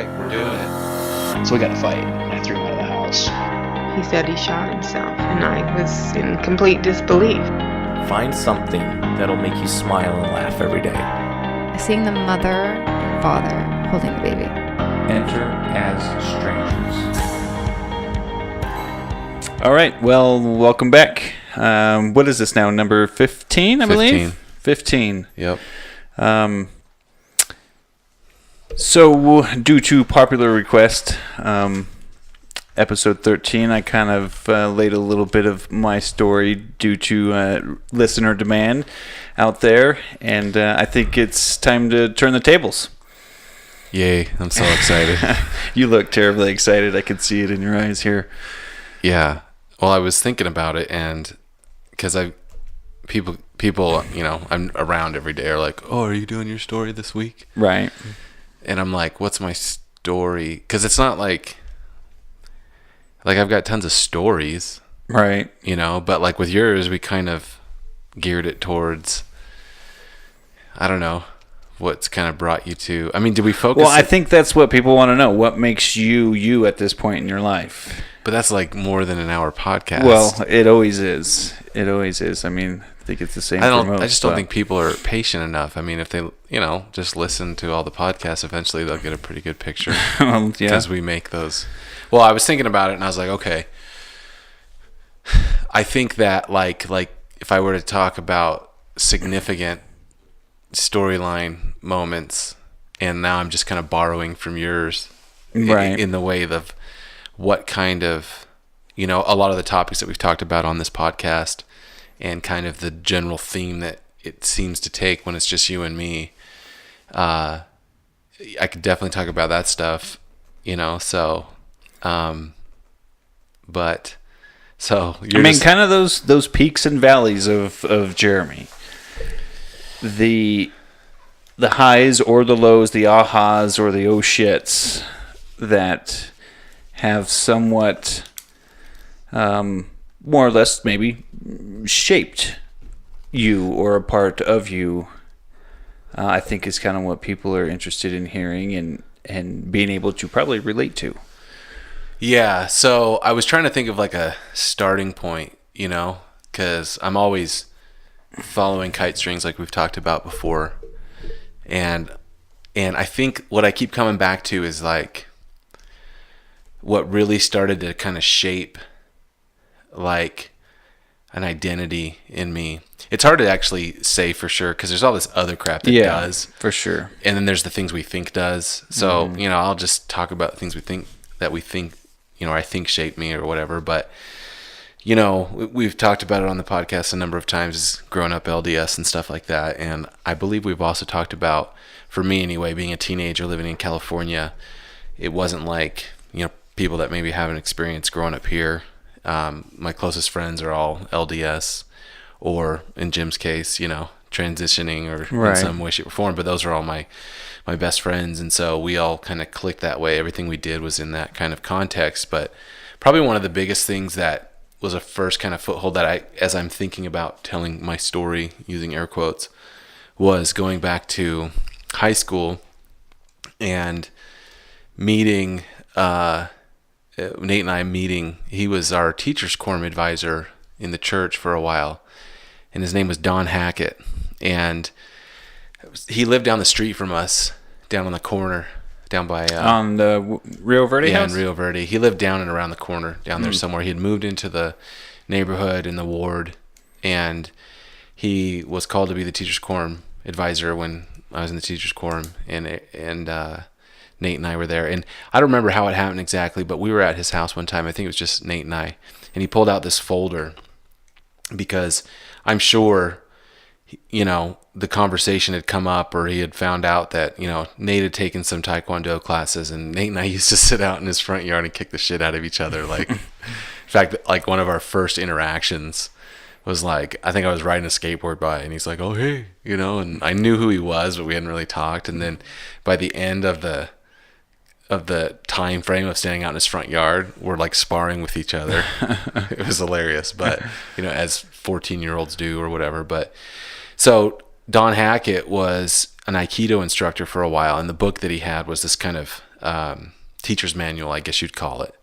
right, we're doing it. So we got to fight. And I threw him out of the house. He said he shot himself, and I was in complete disbelief. Find something that'll make you smile and laugh every day. Seeing the mother and father holding the baby. Enter as strangers. All right, well, welcome back. What is this now? Number 15, I believe? 15. Yep. So, due to popular request, episode 13, I kind of laid a little bit of my story due to listener demand out there, and I think it's time to turn the tables. Yay, I'm so excited. You look terribly excited. I can see it in your eyes here. Yeah. Well, I was thinking about it, and because people, you know, I'm around every day are like, oh, are you doing your story this week? Right. And I'm like, what's my story? Because it's not like I've got tons of stories. Right. You know, but like with yours, we kind of geared it towards, I don't know, what's kind of brought you to, I mean, did we focus? Well, I think that's what people want to know. What makes you at this point in your life? But that's like more than an hour podcast. Well, it always is. It always is. I mean, I think it's the same for most. I just don't think people are patient enough. I mean, if they, you know, just listen to all the podcasts, eventually they'll get a pretty good picture. Well, yeah. Because we make those. Well, I was thinking about it, and I was like, okay. I think that like if I were to talk about significant storyline moments, and now I'm just kind of borrowing from yours, right, in the way of what kind of, you know, a lot of the topics that we've talked about on this podcast, and kind of the general theme that it seems to take when it's just you and me. I could definitely talk about that stuff, you know. So, but so you're, I mean, kind of those peaks and valleys of Jeremy. The highs or the lows, the ahas or the oh shits that have somewhat, more or less maybe, shaped you or a part of you, I think is kind of what people are interested in hearing and being able to probably relate to. Yeah, so I was trying to think of like a starting point, you know, because I'm always following kite strings like we've talked about before. And I think what I keep coming back to is like what really started to kind of shape like an identity in me. It's hard to actually say for sure because there's all this other crap that does. For sure. And then there's the things we think does. So, you know, I'll just talk about things we think, you know, I think shape me or whatever. But, you know, we've talked about it on the podcast a number of times, growing up LDS and stuff like that. And I believe we've also talked about, for me anyway, being a teenager living in California, it wasn't like, you know, people that maybe haven't experienced growing up here. My closest friends are all LDS, or in Jim's case, you know, transitioning or in some way, shape, or form. But those are all my best friends, and so we all kind of clicked that way. Everything we did was in that kind of context. But probably one of the biggest things that was a first kind of foothold that as I'm thinking about telling my story using air quotes, was going back to high school and meeting. Nate and I meeting. He was our teacher's quorum advisor in the church for a while, and his name was Don Hackett, and he lived down the street from us, down on the corner, down by on the Rio Verde house? Yeah, in Rio Verde. He lived down and around the corner, down there somewhere. He had moved into the neighborhood in the ward, and he was called to be the teacher's quorum advisor when I was in the teacher's quorum, and Nate and I were there. And I don't remember how it happened exactly, but we were at his house one time. I think it was just Nate and I, and he pulled out this folder because I'm sure, you know, the conversation had come up, or he had found out that, you know, Nate had taken some Taekwondo classes, and Nate and I used to sit out in his front yard and kick the shit out of each other. Like, in fact, like one of our first interactions was like, I think I was riding a skateboard by, and he's like, oh, hey, you know, and I knew who he was, but we hadn't really talked. And then by the end of the time frame of standing out in his front yard, we're like sparring with each other. It was hilarious, but, you know, as 14-year-olds do or whatever. But so Don Hackett was an Aikido instructor for a while, and the book that he had was this kind of teacher's manual, I guess you'd call it.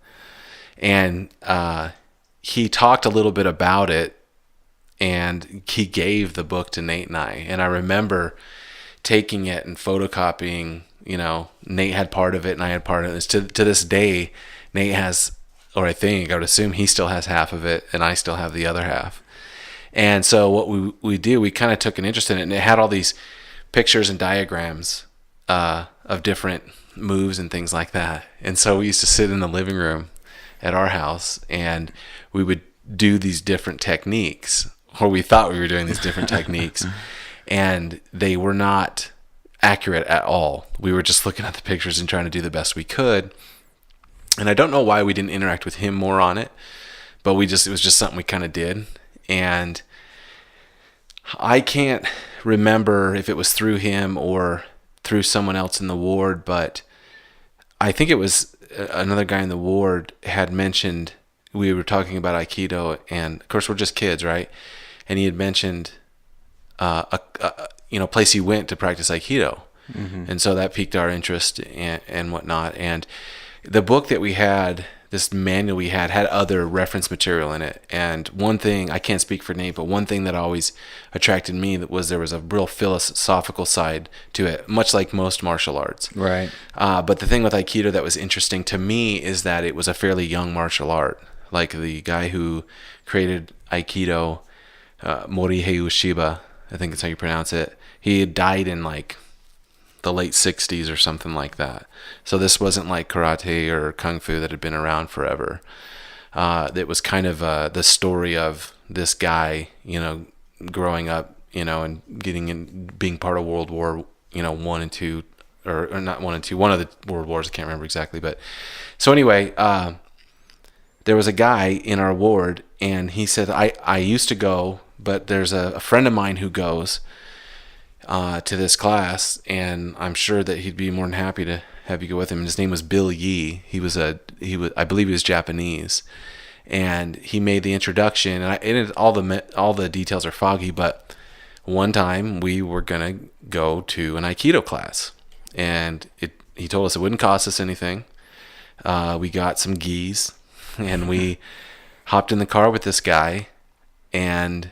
And he talked a little bit about it, and he gave the book to Nate and I. And I remember taking it and photocopying. Nate had part of it and I had part of it. To this day, Nate has, or I would assume he still has half of it, and I still have the other half. And so what we do, we kind of took an interest in it, and it had all these pictures and diagrams of different moves and things like that. And so we used to sit in the living room at our house, and we would do these different techniques, or we thought we were doing these different techniques, and they were not accurate at all. We were just looking at the pictures and trying to do the best we could. And I don't know why we didn't interact with him more on it, but it was just something we kind of did. And I can't remember if it was through him or through someone else in the ward, but I think it was another guy in the ward had mentioned, we were talking about Aikido, and of course we're just kids, right? And he had mentioned a place he went to practice Aikido. Mm-hmm. And so that piqued our interest and whatnot. And the book that we had, this manual we had other reference material in it. And one thing, I can't speak for Nate, but one thing that always attracted me was there was a real philosophical side to it, much like most martial arts. Right. But the thing with Aikido that was interesting to me is that it was a fairly young martial art. Like the guy who created Aikido, Morihei Ueshiba, I think that's how you pronounce it. He had died in like the late 60s or something like that. So this wasn't like karate or kung fu that had been around forever. It was kind of the story of this guy, growing up, and getting in, being part of World War, 1 and 2, or not 1 and 2, one of the world wars, I can't remember exactly. But so anyway, there was a guy in our ward, and he said, I used to go, but there's a friend of mine who goes to this class, and I'm sure that he'd be more than happy to have you go with him. And his name was Bill Yee. I believe he was Japanese, and he made the introduction. And all the details are foggy, but one time we were gonna go to an Aikido class, and he told us it wouldn't cost us anything. We got some gis, and we hopped in the car with this guy and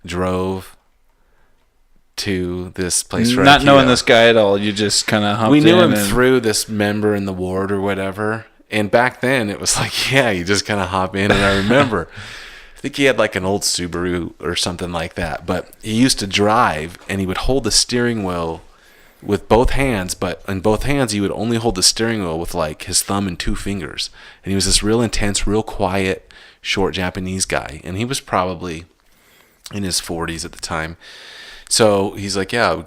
drove to this place for not Aikido. knowing this guy at all. You just kind of hopped in. We knew him through this member in the ward or whatever. And back then it was like, yeah, you just kind of hop in. And I remember, I think he had like an old Subaru or something like that. But he used to drive, and he would hold the steering wheel with both hands. But in both hands, he would only hold the steering wheel with like his thumb and 2 fingers. And he was this real intense, real quiet, short Japanese guy. And he was probably in his 40s at the time. So he's like, yeah, I'll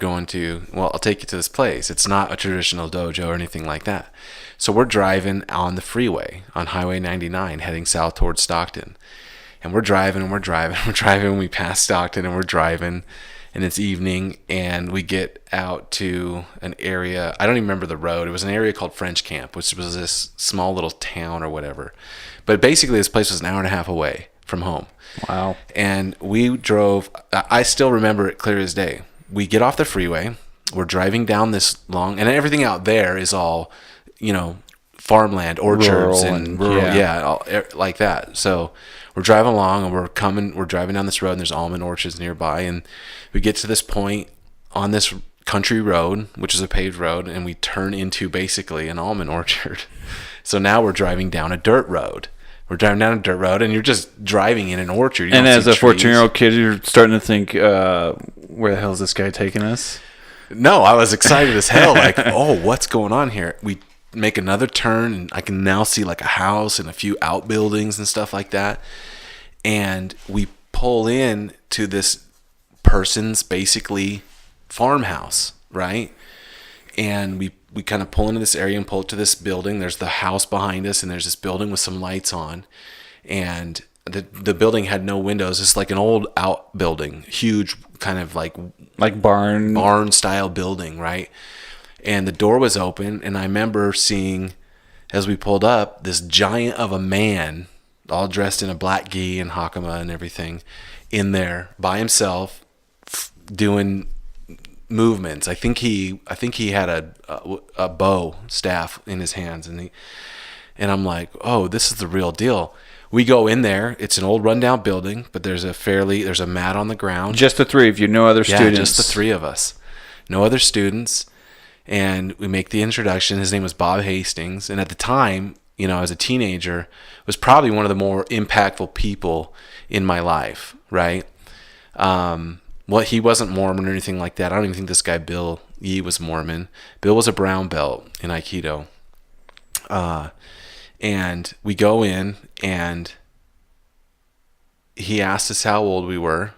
take you to this place. It's not a traditional dojo or anything like that. So we're driving on the freeway on Highway 99 heading south towards Stockton. And we're driving and we're driving and we're driving. We pass Stockton and we're driving, and it's evening, and we get out to an area. I don't even remember the road. It was an area called French Camp, which was this small little town or whatever. But basically this place was an hour and a half away from home. Wow. And we drove, I still remember it clear as day. We get off the freeway, we're driving down this long, and everything out there is all, farmland, orchards, and rural, like that. So we're driving along, and we're driving down this road, and there's almond orchards nearby, and we get to this point on this country road, which is a paved road, and we turn into basically an almond orchard. So now we're driving down a dirt road. We're driving down a dirt road, and you're just driving in an orchard. And as a 14-year-old kid, you're starting to think, where the hell is this guy taking us? No, I was excited as hell. Like, oh, what's going on here? We make another turn, and I can now see like a house and a few outbuildings and stuff like that. And we pull in to this person's basically farmhouse, right? And we kind of pull into this area and pull to this building. There's the house behind us, and there's this building with some lights on. And the building had no windows. It's like an old outbuilding, huge kind of like barn style building, right? And the door was open, and I remember seeing, as we pulled up, this giant of a man, all dressed in a black gi and hakama and everything, in there by himself, doing movements. I think he had a bow staff in his hands, and I'm like, oh, this is the real deal. We go in there. It's an old rundown building, but there's a mat on the ground. Just the three of you, no other students. Yeah, just the three of us, no other students. And we make the introduction. His name was Bob Hastings, and at the time, you know, as a teenager, was probably one of the more impactful people in my life. Right. Well, he wasn't Mormon or anything like that. I don't even think this guy Bill Yee was Mormon. Bill was a brown belt in Aikido. And we go in, and he asked us how old we were,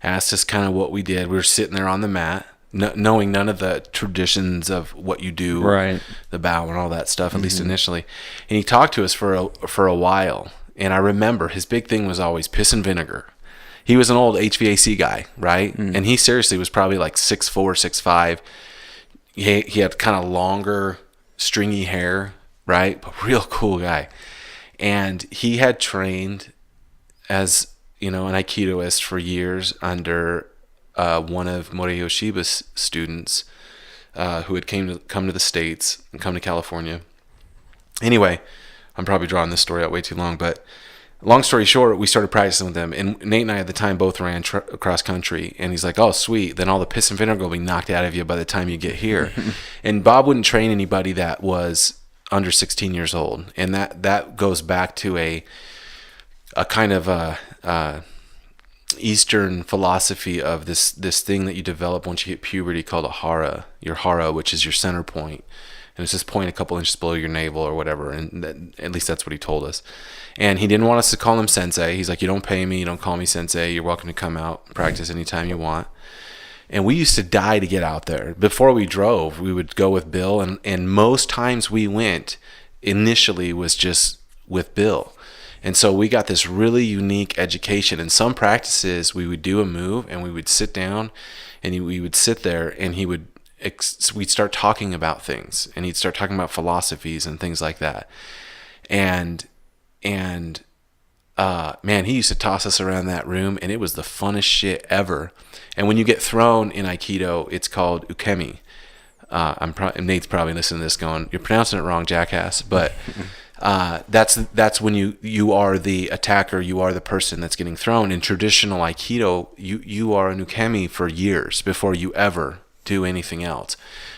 asked us kind of what we did. We were sitting there on the mat, knowing none of the traditions of what you do, right, the bow and all that stuff, at least initially. And he talked to us for a while. And I remember his big thing was always piss and vinegar. He was an old HVAC guy, right? And he seriously was probably like 6'4", 6'5". He had kind of longer, stringy hair, right? But real cool guy. And he had trained as, you know, an Aikidoist for years under one of Morihei Ueshiba's students who had come to the States and come to California. Anyway, I'm probably drawing this story out way too long, but long story short, we started practicing with him, and Nate and I at the time both ran cross country, and he's like, oh, sweet, then all the piss and vinegar will be knocked out of you by the time you get here. And Bob wouldn't train anybody that was under 16 years old, and that goes back to a kind of Eastern philosophy of this thing that you develop once you hit puberty called a hara, your hara, which is your center point. And it's this point a couple inches below your navel or whatever, and at least that's what he told us. And he didn't want us to call him sensei. He's like, you don't pay me, you don't call me sensei, you're welcome to come out and practice anytime you want. And we used to die to get out there. Before we drove, we would go with Bill, and most times we went initially was just with Bill. And so we got this really unique education. In some practices, we would do a move, and we would sit down, and we would sit there, and we'd start talking about things, and he'd start talking about philosophies and things like that. And man, he used to toss us around that room, and it was the funnest shit ever. And when you get thrown in Aikido, it's called ukemi. Nate's probably listening to this going, you're pronouncing it wrong, jackass. But that's when you are the attacker, you are the person that's getting thrown. In traditional Aikido, you are an ukemi for years before you ever do anything else.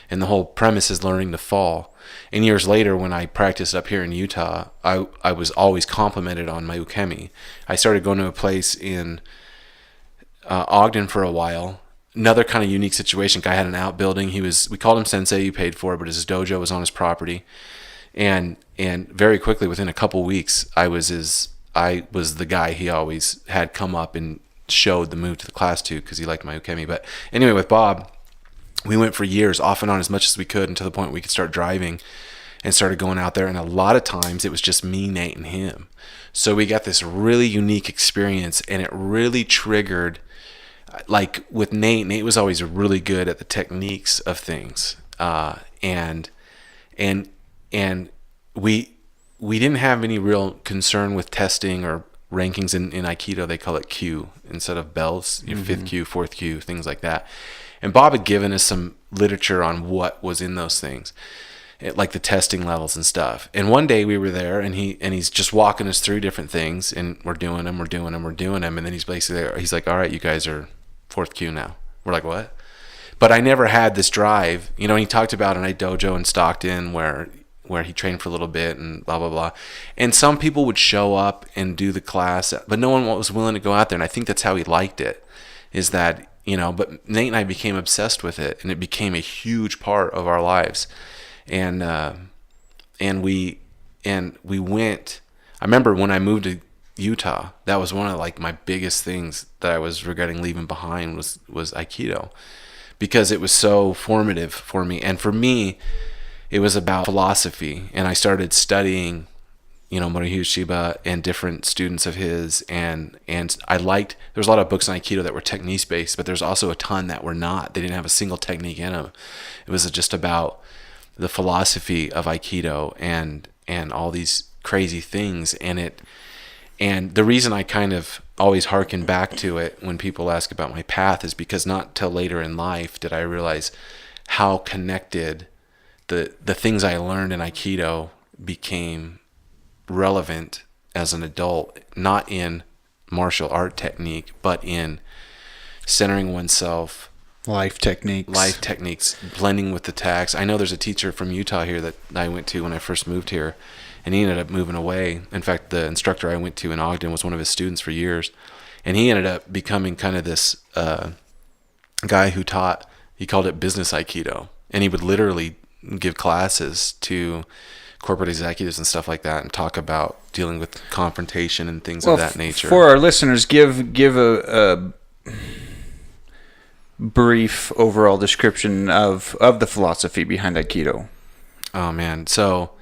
And the whole premise is learning to fall. And years later, when I practiced up here in Utah, I was always complimented on my ukemi. I started going to a place in Ogden for a while. Another kind of unique situation. Guy had an outbuilding. We called him sensei. He paid for it, but his dojo was on his property. And very quickly, within a couple weeks, I was the guy he always had come up and showed the move to the class to, because he liked my ukemi. But anyway, with Bob, we went for years, off and on, as much as we could, until the point we could start driving and started going out there. And a lot of times it was just me, Nate, and him. So we got this really unique experience, and it really triggered, like with Nate was always really good at the techniques of things. And we didn't have any real concern with testing or rankings in Aikido. They call it Q instead of bells, your fifth Q, fourth Q, things like that. And Bob had given us some literature on what was in those things, like the testing levels and stuff. And one day we were there, and he's just walking us through different things, and we're doing them. And then he's like, all right, you guys are fourth Q now. We're like, what? But I never had this drive. You know, he talked about an dojo in Stockton where he trained for a little bit and blah, blah, blah. And some people would show up and do the class, but no one was willing to go out there. And I think that's how he liked it, is that, you know, but Nate and I became obsessed with it, and it became a huge part of our lives. And we went. I remember when I moved to Utah, that was one of like my biggest things that I was regretting leaving behind was Aikido, because it was so formative for me. And for me, it was about philosophy, and I started studying, you know, Morihei Ueshiba and different students of his, and I liked, there was a lot of books on Aikido that were techniques based, but there's also a ton that were not. They didn't have a single technique in them. It was just about the philosophy of Aikido and all these crazy things. And the reason I kind of always hearken back to it when people ask about my path is because not till later in life did I realize how connected the things I learned in Aikido became relevant as an adult, not in martial art technique, but in centering oneself, Life techniques, blending with the tax. I know there's a teacher from Utah here that I went to when I first moved here, and he ended up moving away. In fact, the instructor I went to in Ogden was one of his students for years, and he ended up becoming kind of this guy who taught, he called it business Aikido, and he would literally give classes to corporate executives and stuff like that and talk about dealing with confrontation and things of that nature. For our listeners, give a brief overall description of the philosophy behind Aikido. Oh man, so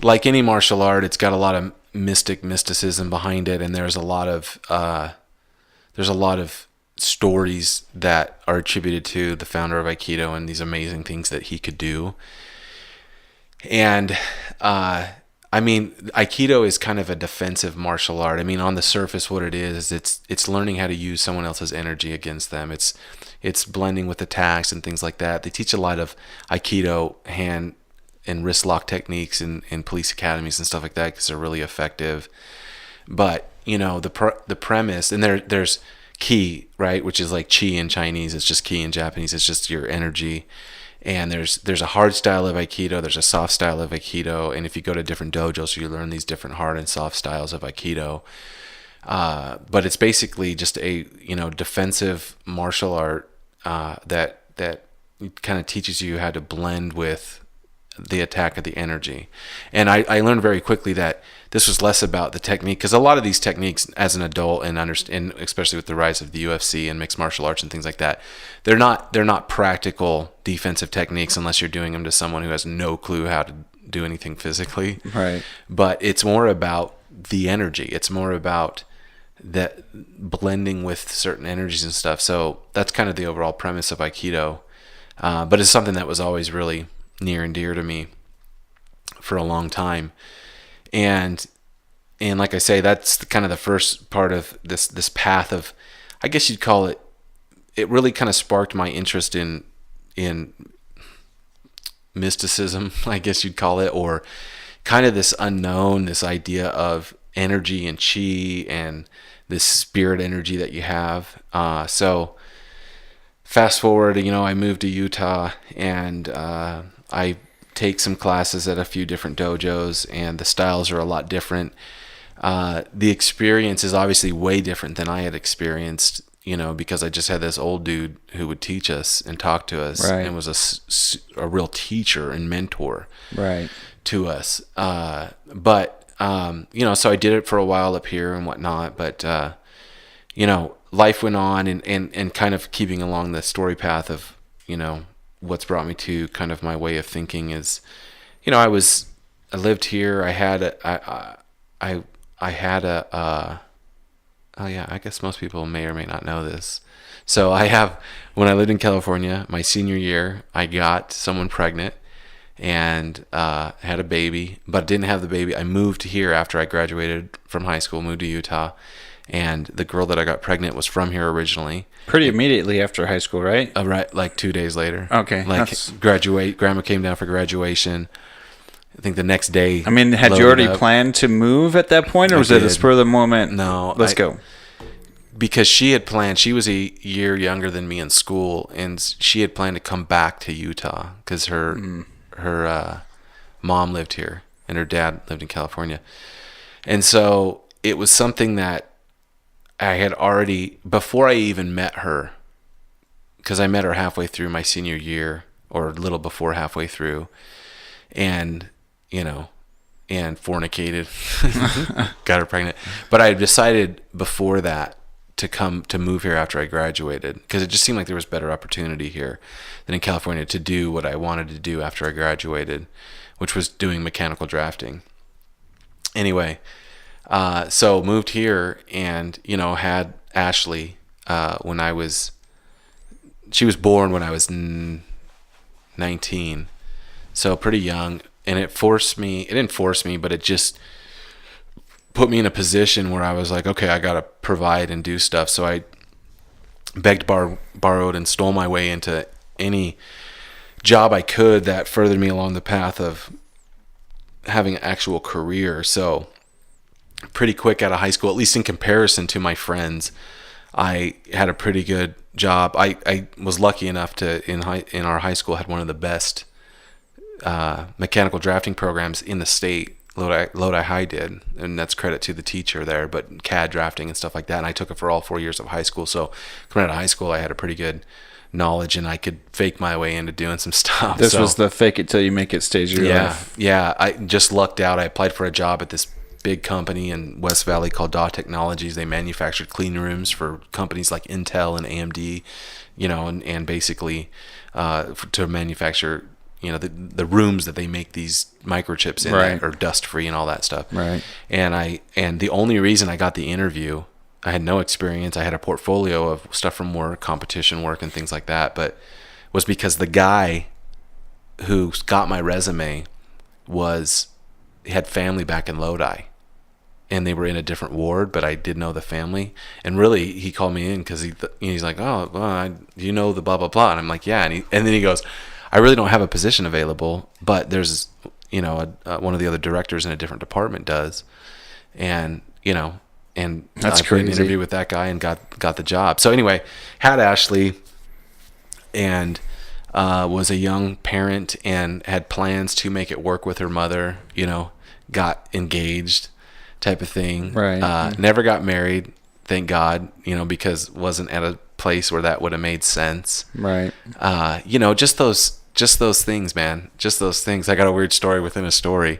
like any martial art, it's got a lot of mysticism behind it, and there's a lot of stories that are attributed to the founder of Aikido and these amazing things that he could do. And I mean, Aikido is kind of a defensive martial art. I mean, on the surface, what it is it's learning how to use someone else's energy against them. It's blending with attacks and things like that. They teach a lot of Aikido hand and wrist lock techniques in police academies and stuff like that because they're really effective. But you know, the premise, and there's ki, right, which is like chi in Chinese. It's just ki in Japanese. It's just your energy. And there's a hard style of Aikido, there's a soft style of Aikido, and if you go to different dojos, you learn these different hard and soft styles of Aikido. But it's basically just a defensive martial art that kind of teaches you how to blend with the attack of the energy. And I learned very quickly that this was less about the technique, because a lot of these techniques as an adult and especially with the rise of the UFC and mixed martial arts and things like that, they're not practical defensive techniques unless you're doing them to someone who has no clue how to do anything physically. Right. But it's more about the energy. It's more about that blending with certain energies and stuff. So that's kind of the overall premise of Aikido. But it's something that was always really near and dear to me for a long time. And like I say, that's kind of the first part of this path of, I guess you'd call it really kind of sparked my interest in mysticism, I guess you'd call it, or kind of this unknown, this idea of energy and chi and this spirit energy that you have. So fast forward, I moved to Utah, and I take some classes at a few different dojos, and the styles are a lot different. The experience is obviously way different than I had experienced, because I just had this old dude who would teach us and talk to us, right, and was a real teacher and mentor, right, to us. But so I did it for a while up here and whatnot, but life went on, and kind of keeping along the story path of, what's brought me to kind of my way of thinking is, I lived here. I guess most people may or may not know this. So when I lived in California, my senior year, I got someone pregnant and had a baby, but didn't have the baby. I moved here after I graduated from high school, moved to Utah, and the girl that I got pregnant was from here originally. Pretty immediately after high school, right? Right, like 2 days later. Okay. Grandma came down for graduation. I think the next day. I mean, had you already planned to move at that point, or was it a spur of the moment? No. Let's go. Because she had planned, she was a year younger than me in school, and she had planned to come back to Utah because her mom lived here and her dad lived in California. And so it was something that I had already, before I even met her, because I met her halfway through my senior year, or a little before halfway through, and fornicated, got her pregnant. But I had decided before that to move here after I graduated, because it just seemed like there was better opportunity here than in California to do what I wanted to do after I graduated, which was doing mechanical drafting. Anyway, so moved here, and had Ashley she was born when I was 19, so pretty young. And it didn't force me, but it just put me in a position where I was like, okay, I got to provide and do stuff. So I begged, borrowed, and stole my way into any job I could that furthered me along the path of having an actual career. So pretty quick out of high school, at least in comparison to my friends, I had a pretty good job. I was lucky enough to, in our high school, had one of the best mechanical drafting programs in the state. Lodi High did, and that's credit to the teacher there, but CAD drafting and stuff like that. And I took it for all 4 years of high school. So coming out of high school, I had a pretty good knowledge, and I could fake my way into doing some stuff. This was the fake it till you make it stage of your life. Yeah. I just lucked out. I applied for a job at this big company in West Valley called Daw Technologies. They manufactured clean rooms for companies like Intel and AMD, and basically to manufacture the rooms that they make these microchips in that are dust free and all that stuff. Right. And the only reason I got the interview, I had no experience. I had a portfolio of stuff from work, competition work, and things like that, but was because the guy who got my resume had family back in Lodi, and they were in a different ward, but I did know the family. And really, he called me in because he's like, oh, well, you know the blah blah blah, and I'm like, yeah, and then he goes, I really don't have a position available, but there's, one of the other directors in a different department does. And, and that's I crazy. An interview with that guy and got the job. So anyway, had Ashley and was a young parent and had plans to make it work with her mother, got engaged type of thing. Right. Never got married, thank God, because wasn't at a place where that would have made sense. Right. Just those things, man. Just those things. I got a weird story within a story.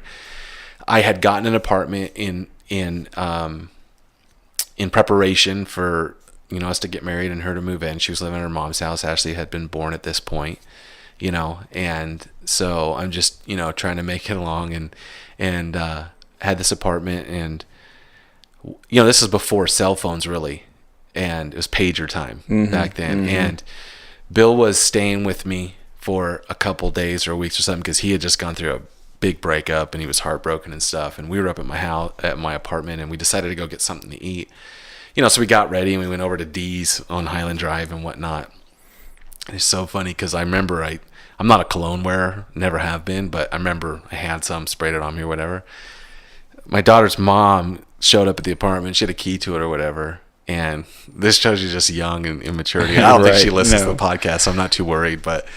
I had gotten an apartment in preparation for us to get married and her to move in. She was living in her mom's house. Ashley had been born at this point, and so I'm just trying to make it along and had this apartment, and this is before cell phones really, and it was pager time back then. And Bill was staying with me for a couple days or weeks or something because he had just gone through a big breakup and he was heartbroken and stuff. And we were up at my house, at my apartment, and we decided to go get something to eat. So we got ready and we went over to D's on Highland Drive and whatnot. And it's so funny because I remember I'm not a cologne wearer, never have been, but I remember I had some, sprayed it on me or whatever. My daughter's mom showed up at the apartment. She had a key to it or whatever. And this shows you just young and immaturity. I don't think she listens to the podcast, so I'm not too worried. But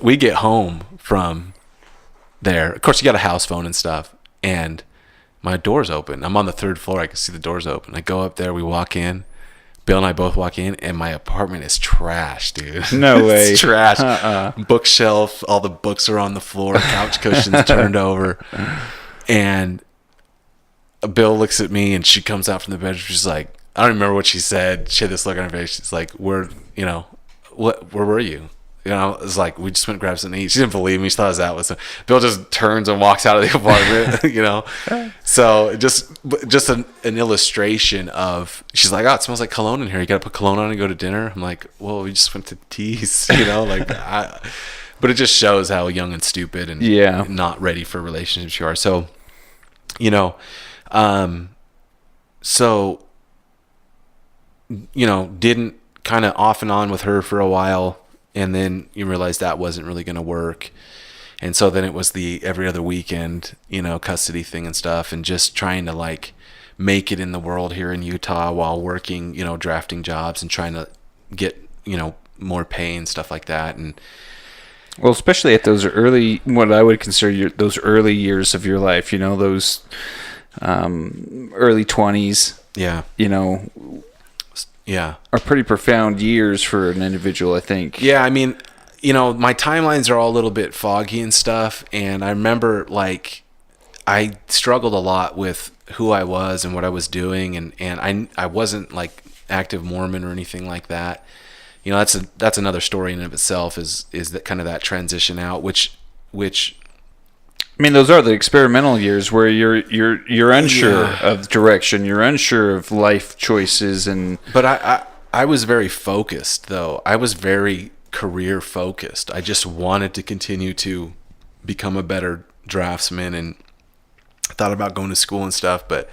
we get home from there. Of course, you got a house phone and stuff. And my door's open. I'm on the 3rd floor. I can see the door's open. I go up there. We walk in. Bill and I both walk in, and my apartment is trash, dude. No way. It's trash. Bookshelf. All the books are on the floor. Couch cushions turned over. And Bill looks at me, and she comes out from the bedroom. She's like, I don't remember what she said. She had this look on her face. She's like, where were you? It's like, we just went and grabbed something to eat. She didn't believe me. She thought I was out with some. Bill just turns and walks out of the apartment, So just an illustration of, she's like, oh, it smells like cologne in here. You got to put cologne on and go to dinner. I'm like, well, we just went to T's, but it just shows how young and stupid and not ready for relationships you are. So, didn't kind of off and on with her for a while, and then you realize that wasn't really going to work. And so then it was the every other weekend, custody thing and stuff, and just trying to make it in the world here in Utah while working, drafting jobs and trying to get, more pay and stuff like that. And well, especially at those early, what I would consider those early years of your life, those early 20s. Yeah. Yeah. Are pretty profound years for an individual, I think. Yeah, I mean, my timelines are all a little bit foggy and stuff, and I remember I struggled a lot with who I was and what I was doing, and I wasn't active Mormon or anything like that. That's another story in and of itself, is that kind of that transition out, which I mean, those are the experimental years where you're unsure of direction, you're unsure of life choices, But I was very focused, though. I was very career focused. I just wanted to continue to become a better draftsman thought about going to school and stuff, but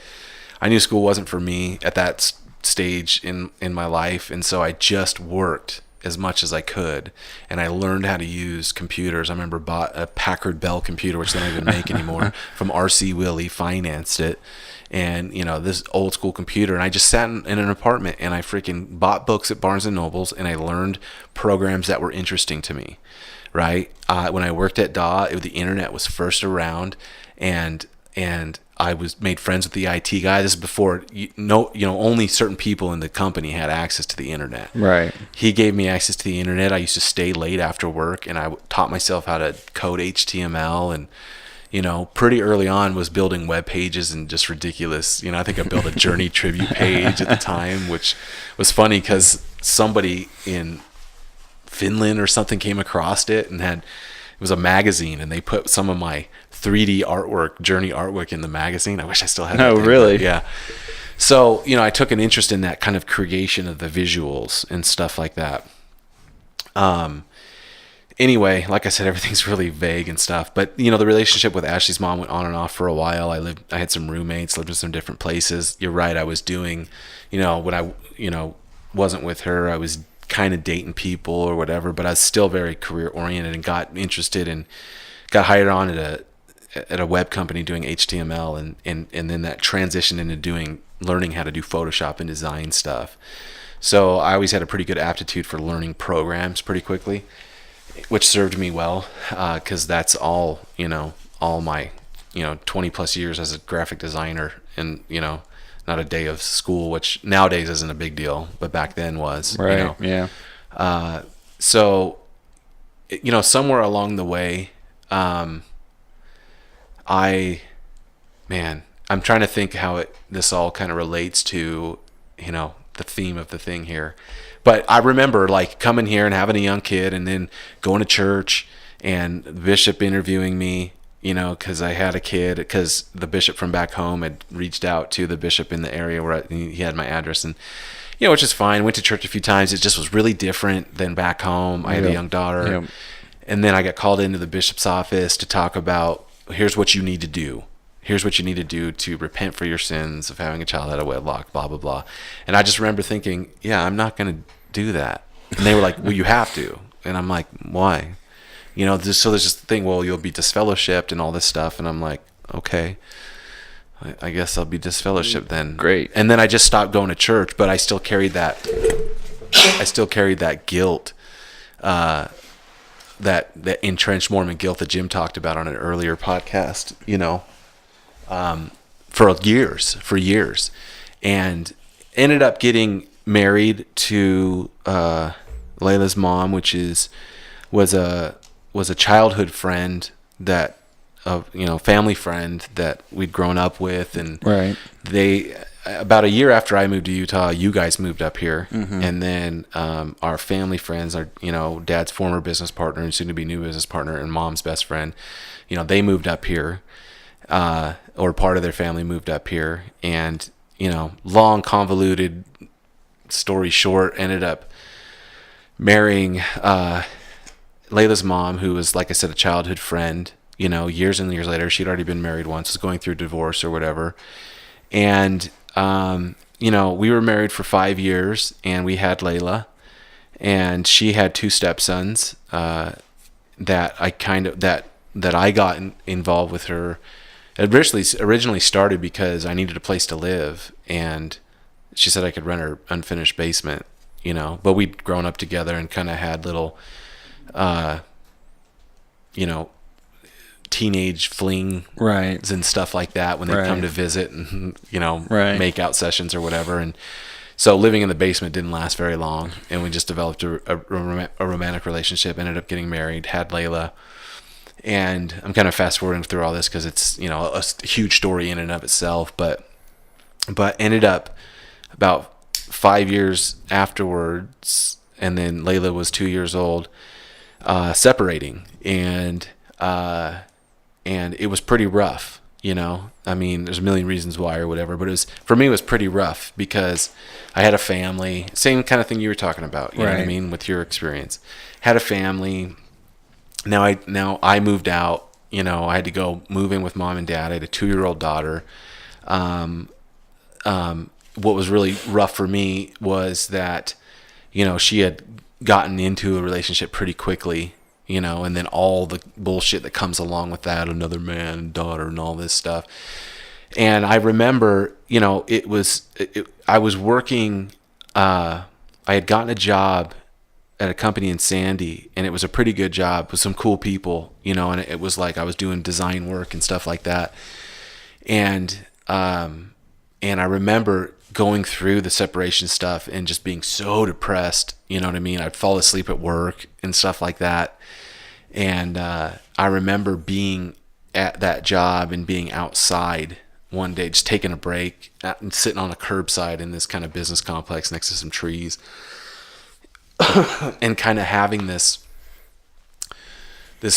I knew school wasn't for me at that stage in my life. And so I just worked as much as I could, and I learned how to use computers. I remember bought a Packard Bell computer, which they don't even make anymore, from RC Willey, financed it. And, you know, this old school computer, and I just sat in an apartment and I freaking bought books at Barnes and Nobles, and I learned programs that were interesting to me, right? When I worked at DAW, the internet was first around, and I was made friends with the IT guy. This is before, only certain people in the company had access to the internet. Right. He gave me access to the internet. I used to stay late after work, and I taught myself how to code HTML, and, you know, pretty early on was building web pages and just ridiculous. You know, I think I built a Journey tribute page at the time, which was funny because somebody in Finland or something came across it and it was a magazine, and they put some of my 3D artwork, Journey artwork, in the magazine. I wish I still had that. Oh, thing, really? Yeah. So, you know, I took an interest in that kind of creation of the visuals and stuff like that. Anyway, like I said, everything's really vague and stuff, but, you know, the relationship with Ashley's mom went on and off for a while. I had some roommates, lived in some different places. You're right. I was doing, you know, when I, you know, wasn't with her, I was kind of dating people or whatever, but I was still very career oriented and got interested and got hired on at a web company doing HTML, and then that transitioned into learning how to do Photoshop and design stuff. So I always had a pretty good aptitude for learning programs pretty quickly, which served me well, because that's all my, 20 plus years as a graphic designer, and, you know, not a day of school, which nowadays isn't a big deal, but back then was. Right. You know? Yeah. So, you know, somewhere along the way, I'm trying to think how this all kind of relates to, you know, the theme of the thing here. But I remember, like, coming here and having a young kid, and then going to church, and the bishop interviewing me, you know, because I had a kid, because the bishop from back home had reached out to the bishop in the area where he had my address, and, you know, which is fine. Went to church a few times. It just was really different than back home. I had a young daughter. Yep. And then I got called into the bishop's office to talk about, here's what you need to do. Here's what you need to do to repent for your sins of having a child out of wedlock, blah, blah, blah. And I just remember thinking, yeah, I'm not going to do that. And they were like, well, you have to. And I'm like, why? You know, so there's this thing, well, you'll be disfellowshipped and all this stuff. And I'm like, okay, I guess I'll be disfellowshipped then. Great. And then I just stopped going to church, but I still carried that guilt, that entrenched Mormon guilt that Jim talked about on an earlier podcast, you know, for years, and ended up getting married to Layla's mom, which was a childhood friend that, family friend that we'd grown up with, and Right. They, about a year after I moved to Utah, you guys moved up here, and then our family friends, our, you know, Dad's former business partner and soon to be new business partner and Mom's best friend, you know, they moved up here, or part of their family moved up here, and, you know, long convoluted story short, ended up marrying Layla's mom, who was, like I said, a childhood friend. You know, years and years later, she'd already been married once, was going through divorce or whatever. And, you know, we were married for 5 years, and we had Layla, and she had 2 stepsons, that I got involved with her. It originally started because I needed a place to live, and she said I could rent her unfinished basement, you know, but we'd grown up together and kind of had little, you know, teenage fling Right. and stuff like that when they Right. come to visit and, you know, Right. make out sessions or whatever. And so living in the basement didn't last very long, and we just developed a romantic relationship, ended up getting married, had Layla. And I'm kind of fast forwarding through all this because it's, you know, a huge story in and of itself, but ended up about 5 years afterwards, and then Layla was 2 years old, separating, and it was pretty rough, you know. I mean, there's a million reasons why or whatever, but for me it was pretty rough because I had a family, same kind of thing you were talking about, you know what I Right. mean, with your experience. Had a family. Now I moved out, you know, I had to go move in with mom and dad. I had a 2-year-old daughter. What was really rough for me was that, you know, she had gotten into a relationship pretty quickly, you know, and then all the bullshit that comes along with that, another man, daughter, and all this stuff. And I remember, you know, I was working, I had gotten a job at a company in Sandy, and it was a pretty good job with some cool people, you know, and it was like I was doing design work and stuff like that. And I remember going through the separation stuff and just being so depressed, you know what I mean? I'd fall asleep at work and stuff like that. And I remember being at that job and being outside one day, just taking a break and sitting on a curbside in this kind of business complex next to some trees and kind of having this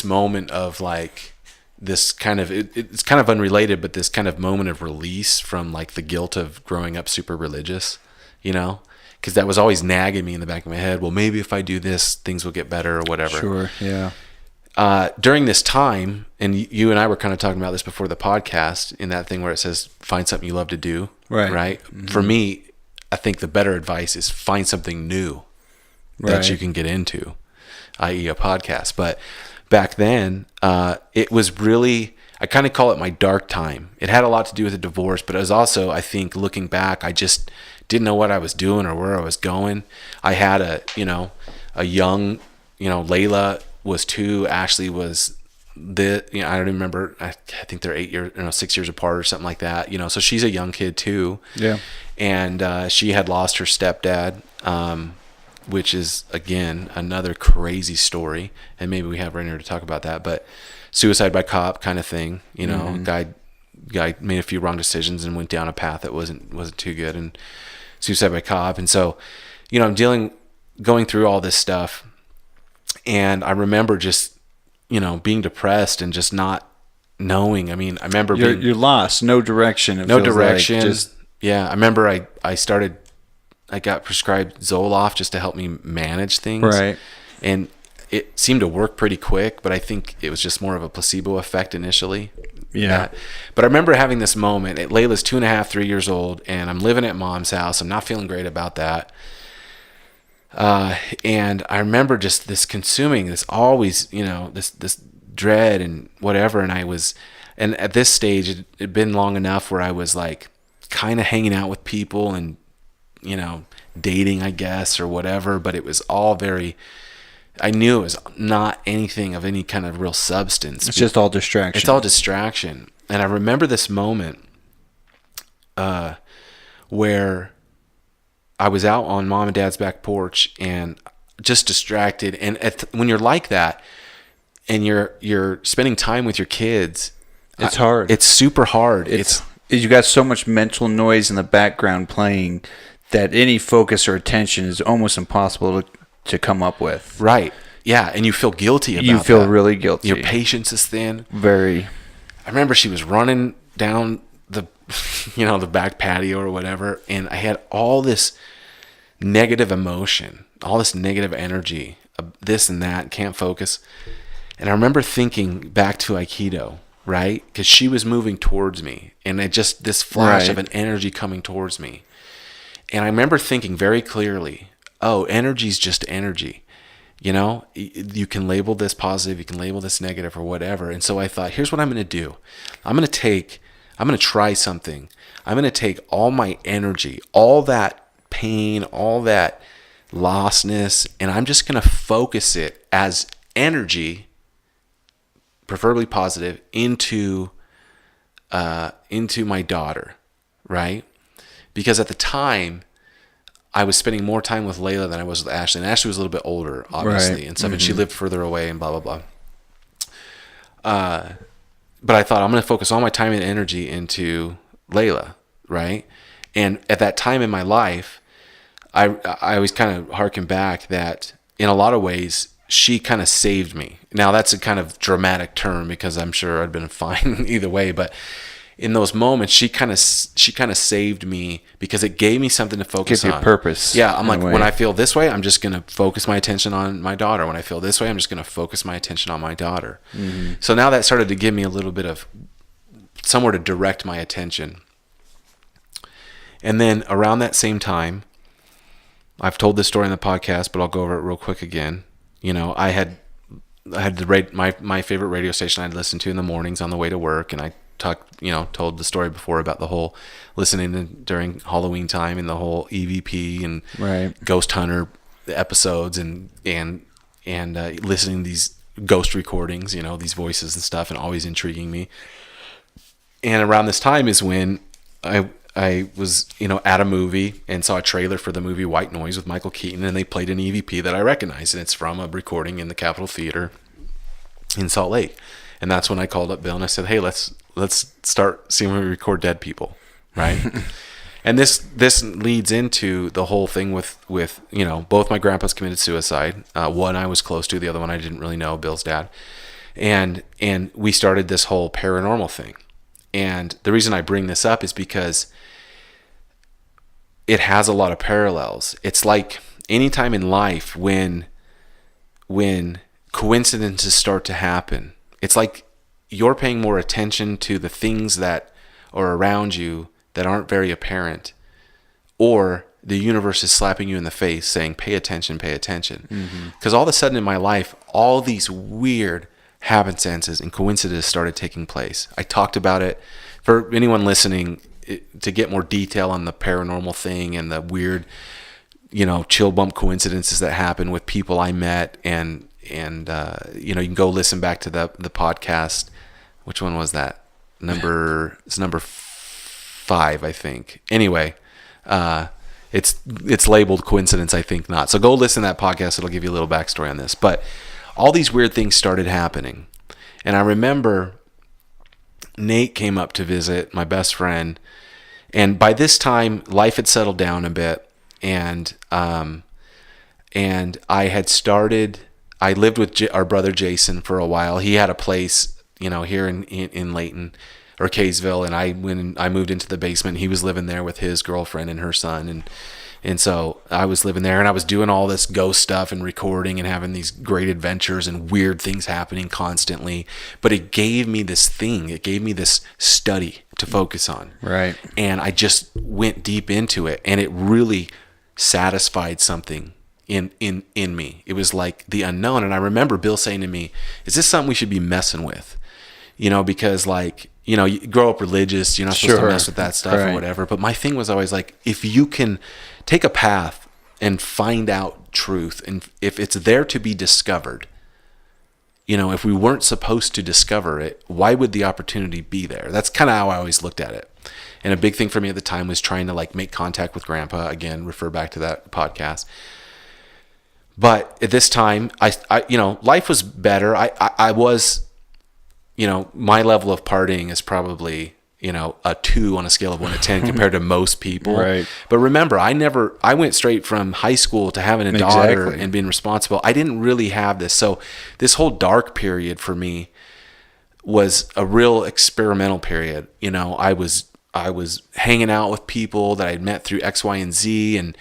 moment of like, this kind of, it's kind of unrelated, but this kind of moment of release from like the guilt of growing up super religious, you know, because that was always nagging me in the back of my head. Well, maybe if I do this, things will get better or whatever. Sure. Yeah. During this time, and you and I were kind of talking about this before the podcast, in that thing where it says, find something you love to do. Right. Mm-hmm. For me, I think the better advice is find something new that you can get into, i.e. a podcast. But back then, it was really, I kind of call it my dark time. It had a lot to do with the divorce, but it was also, I think, looking back, I just didn't know what I was doing or where I was going. I had a young, Layla was 2, Ashley was I don't remember, I think they're 6 years apart or something like that, you know, so she's a young kid too. Yeah. And she had lost her stepdad, which is, again, another crazy story, and maybe we have Rainer to talk about that, but suicide by cop kind of thing, you know. Mm-hmm. guy made a few wrong decisions and went down a path that wasn't too good, and suicide by cop. And so, you know, I'm going through all this stuff, and I remember just, you know, being depressed and just not knowing. I mean, I remember you're lost, no direction. No direction. I remember I got prescribed Zoloft just to help me manage things. Right. And it seemed to work pretty quick, but I think it was just more of a placebo effect initially. Yeah. But I remember having this moment. Layla's 2.5, 3 years old, and I'm living at mom's house. I'm not feeling great about that. And I remember just this consuming, this always, you know, this dread and whatever. And at this stage, it had been long enough where I was like kind of hanging out with people and, you know, dating, I guess, or whatever. But it was all I knew it was not anything of any kind of real substance. It's just all distraction. It's all distraction. And I remember this moment where I was out on mom and dad's back porch and just distracted. And when you're like that and you're spending time with your kids, it's hard. It's super hard. You got so much mental noise in the background playing that any focus or attention is almost impossible to come up with. Right. Yeah. And you feel guilty about that. You feel really guilty. Your patience is thin. Very. I remember she was running down the back patio or whatever, and I had all this negative emotion, all this negative energy, this and that, can't focus. And I remember thinking back to Aikido, right? Because she was moving towards me, and it just, this flash of an energy coming towards me. And I remember thinking very clearly, oh, energy's just energy. You know, you can label this positive, you can label this negative or whatever. And so I thought, here's what I'm going to do. I'm going to try something. I'm going to take all my energy, all that pain, all that lostness, and I'm just going to focus it as energy, preferably positive, into my daughter, right? Because at the time, I was spending more time with Layla than I was with Ashley. And Ashley was a little bit older, obviously, and stuff, and she lived further away and blah, blah, blah. But I thought, I'm going to focus all my time and energy into Layla, right? And at that time in my life, I always kind of harken back that in a lot of ways, she kind of saved me. Now, that's a kind of dramatic term because I'm sure I'd been fine either way, but in those moments, she kind of saved me because it gave me something to focus Gives on. you purpose. Yeah, I'm in a like, way. when I feel this way, I'm just going to focus my attention on my daughter. When I feel this way, I'm just going to focus my attention on my daughter. So now that started to give me a little bit of somewhere to direct my attention. And then around that same time, I've told this story in the podcast, but I'll go over it real quick again. You know, I had my favorite radio station I'd listen to in the mornings on the way to work, and I told the story before about the whole listening during Halloween time and the whole EVP and Ghost Hunter episodes and listening to these ghost recordings, these voices and stuff, and always intriguing me. And around this time is when I was, at a movie and saw a trailer for the movie White Noise with Michael Keaton, and they played an EVP that I recognized, and it's from a recording in the Capitol Theater in Salt Lake. And that's when I called up Bill and I said, hey, let's start seeing when we record dead people, right? And this leads into the whole thing with both my grandpas committed suicide. One I was close to, the other one I didn't really know, Bill's dad. And we started this whole paranormal thing. And the reason I bring this up is because it has a lot of parallels. It's like anytime in life when coincidences start to happen, it's like you're paying more attention to the things that are around you that aren't very apparent, or the universe is slapping you in the face saying, pay attention, pay attention. Because all of a sudden in my life, all these weird happenstances and coincidences started taking place. I talked about it for anyone listening to get more detail on the paranormal thing and the weird, chill bump coincidences that happen with people I met. And you can go listen back to the podcast. Which one was that? It's number 5, I think. Anyway, it's labeled coincidence, I think not. So go listen to that podcast. It'll give you a little backstory on this. But all these weird things started happening. And I remember Nate came up to visit, my best friend. And by this time, life had settled down a bit. And I lived with our brother Jason for a while. He had a place, here in Layton or Kaysville. And I moved into the basement. He was living there with his girlfriend and her son. And so I was living there, and I was doing all this ghost stuff and recording and having these great adventures and weird things happening constantly. But it gave me this thing. It gave me this study to focus on. Right. And I just went deep into it, and it really satisfied something in me. It was like the unknown. And I remember Bill saying to me, is this something we should be messing with? Because you grow up religious, you're not supposed to mess with that stuff or whatever. But my thing was always like, if you can take a path and find out truth, and if it's there to be discovered, if we weren't supposed to discover it, why would the opportunity be there? That's kind of how I always looked at it. And a big thing for me at the time was trying to make contact with Grandpa. Again, refer back to that podcast. But at this time, I life was better. I was, my level of partying is probably, a 2 on a scale of 1 to 10 compared to most people. Right. But remember, I went straight from high school to having a daughter and being responsible. I didn't really have this. So this whole dark period for me was a real experimental period. I was hanging out with people that I'd met through X, Y, and Z, and,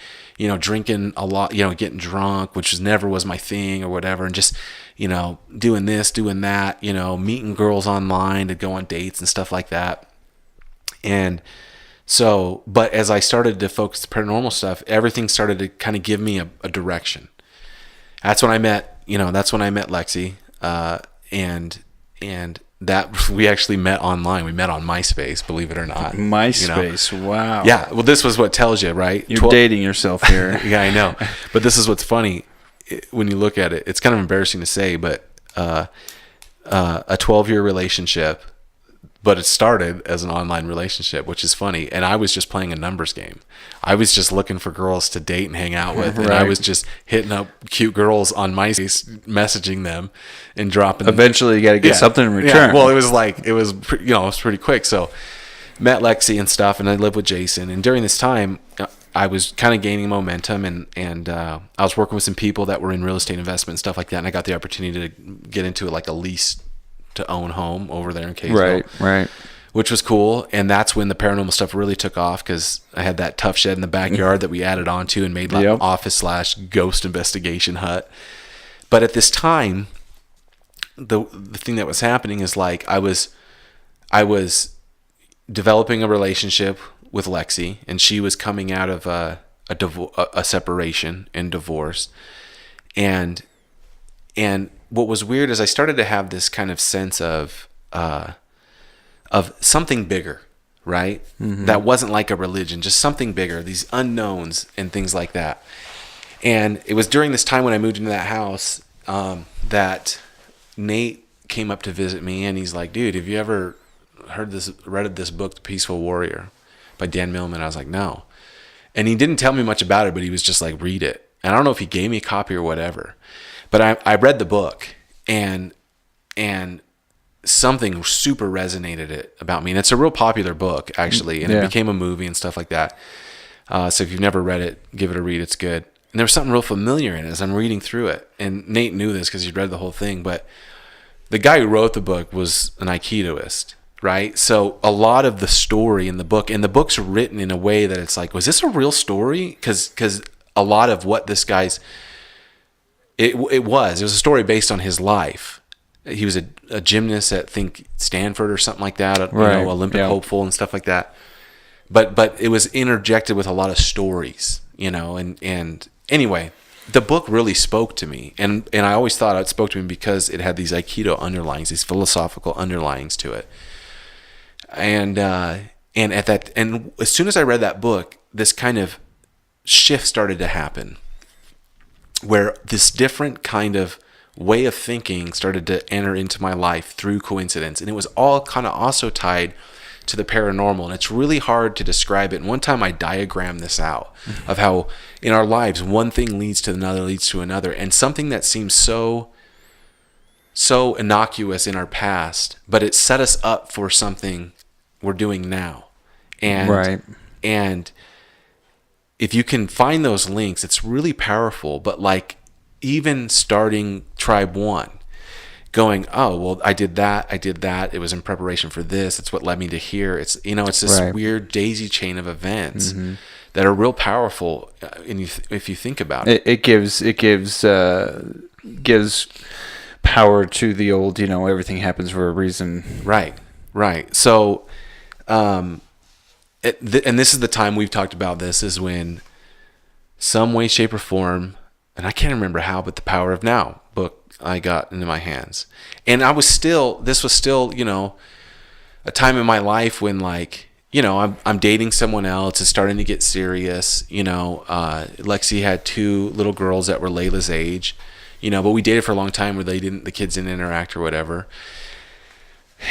drinking a lot, getting drunk, which never was my thing or whatever. And just, doing this, doing that, meeting girls online to go on dates and stuff like that. And so, but as I started to focus the paranormal stuff, everything started to kind of give me a direction. That's when I met Lexi, and that we actually met online. We met on MySpace, believe it or not. MySpace, wow. Yeah, well, this was what tells you, right? You're dating yourself here. Yeah, I know. But this is what's funny when you look at it. It's kind of embarrassing to say, but a 12-year relationship, but it started as an online relationship, which is funny. And I was just playing a numbers game. I was just looking for girls to date and hang out with. And I was just hitting up cute girls on MySpace, messaging them and dropping. Eventually you got to get something in return. Yeah. Well, it was pretty quick. So met Lexi and stuff, and I lived with Jason. And during this time, I was kind of gaining momentum, and I was working with some people that were in real estate investment and stuff like that. And I got the opportunity to get into a lease to own home over there in Kaysville. Right. which was cool. And that's when the paranormal stuff really took off, because I had that tough shed in the backyard that we added onto and made like an office/ghost investigation hut. But at this time, the thing that was happening is like I was developing a relationship with Lexi, and she was coming out of a separation and divorce. And what was weird is I started to have this kind of sense of something bigger, right? That wasn't like a religion, just something bigger, these unknowns and things like that. And it was during this time when I moved into that house that Nate came up to visit me, and he's like, dude, have you ever read this book, The Peaceful Warrior by Dan Millman? I was like, no. And he didn't tell me much about it, but he was just like, read it. And I don't know if he gave me a copy or whatever, but I read the book, and something super resonated about me. And it's a real popular book, actually, and it became a movie and stuff like that. So if you've never read it, give it a read. It's good. And there was something real familiar in it as I'm reading through it. And Nate knew this because he'd read the whole thing, but the guy who wrote the book was an Aikidoist, right? So a lot of the story in the book, and the book's written in a way that it's like, was this a real story? Because a lot of what this guy's, it was a story based on his life. He was a gymnast at, I think, Stanford or something like that, Olympic hopeful and stuff like that. But it was interjected with a lot of stories, and anyway, the book really spoke to me, and I always thought it spoke to me because it had these Aikido underlyings, these philosophical underlyings to it. And as soon as I read that book, this kind of shift started to happen, where this different kind of way of thinking started to enter into my life through coincidence, and it was all kind of also tied to the paranormal, and it's really hard to describe it. And one time I diagrammed this out of how in our lives one thing leads to another, and something that seems so innocuous in our past, but it set us up for something we're doing now. And if you can find those links, it's really powerful. But like, even starting Tribe One, going, oh, well, I did that. It was in preparation for this. It's what led me to here. It's, it's this weird daisy chain of events that are real powerful. If you think about it, it gives power to the old, everything happens for a reason. Right. So, and this is the time we've talked about this, is when some way, shape, or form, and I can't remember how, but The Power of Now book I got into my hands. And this was still, a time in my life when, like, I'm dating someone else. It's starting to get serious. Lexi had 2 little girls that were Layla's age, but we dated for a long time where the kids didn't interact or whatever.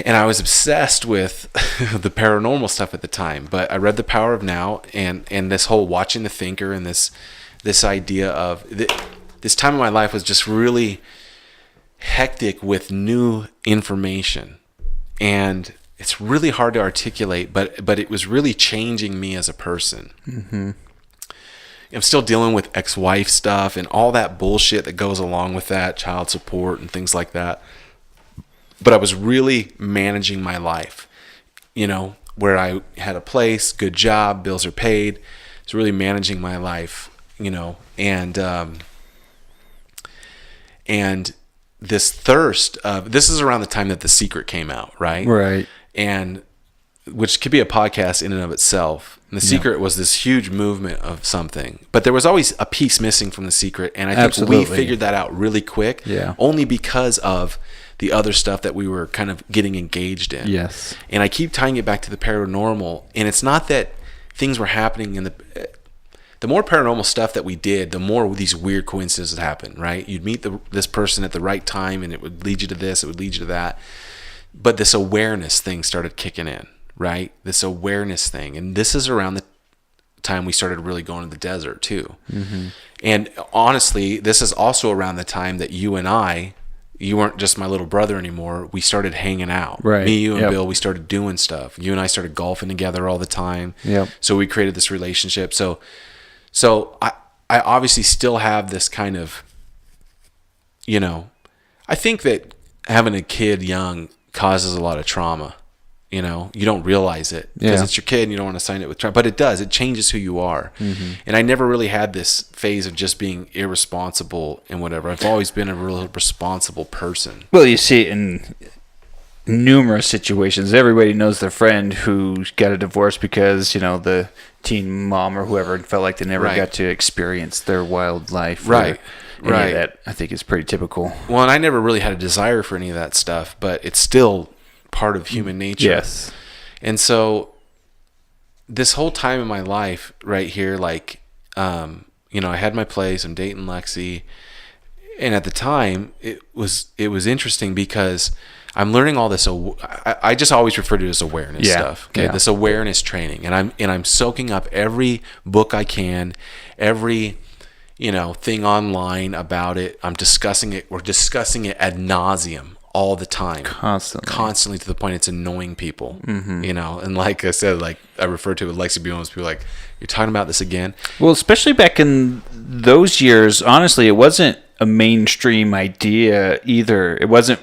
And I was obsessed with the paranormal stuff at the time. But I read The Power of Now, and this whole watching the thinker, and this idea of this time in my life was just really hectic with new information, and it's really hard to articulate, but it was really changing me as a person. I'm still dealing with ex-wife stuff and all that bullshit that goes along with that, child support and things like that, but I was really managing my life, where I had a place, good job, bills are paid. It's really managing my life, and this thirst of, this is around the time that The Secret came out, right? And which could be a podcast in and of itself. And The Secret was this huge movement of something, but there was always a piece missing from The Secret, and I think we figured that out really quick, only because of the other stuff that we were kind of getting engaged in. Yes. And I keep tying it back to the paranormal, and it's not that things were happening in the more paranormal stuff that we did, the more these weird coincidences happen, right? You'd meet this person at the right time, and it would lead you to this, it would lead you to that. But this awareness thing started kicking in, right? This awareness thing. And this is around the time we started really going to the desert too. And honestly, this is also around the time that you and I, you weren't just my little brother anymore. We started hanging out. Right. Me, you, and Bill, we started doing stuff. You and I started golfing together all the time. So we created this relationship. So I obviously still have this kind of, I think that having a kid young causes a lot of trauma, You know, you don't realize it because Yeah. it's your kid and you don't want to sign it with Trump, but it does. It changes who you are. And I never really had this phase of just being irresponsible and whatever. I've always been a real responsible person. Well, you see it in numerous situations. Everybody knows their friend who got a divorce because, you know, the teen mom or whoever felt like they never Right. got to experience their wild life. Right. Or any Right. of that, I think, is pretty typical. Well, and I never really had a desire for any of that stuff, but it's still part of human nature. Yes. And so this whole time in my life right here, like, you know, I had my place, I'm dating Lexi. And at the time it was interesting because I'm learning all this. I just always refer to it as awareness stuff. Okay. Yeah. This awareness training. And I'm soaking up every book I can, every, you know, thing online about it. I'm discussing it. We're discussing it ad nauseum all the time. Constantly to the point it's annoying people, you know? And like I said, like I refer to it, Lexi being almost people like, you're talking about this again? Well, especially back in those years, honestly, it wasn't a mainstream idea either. It wasn't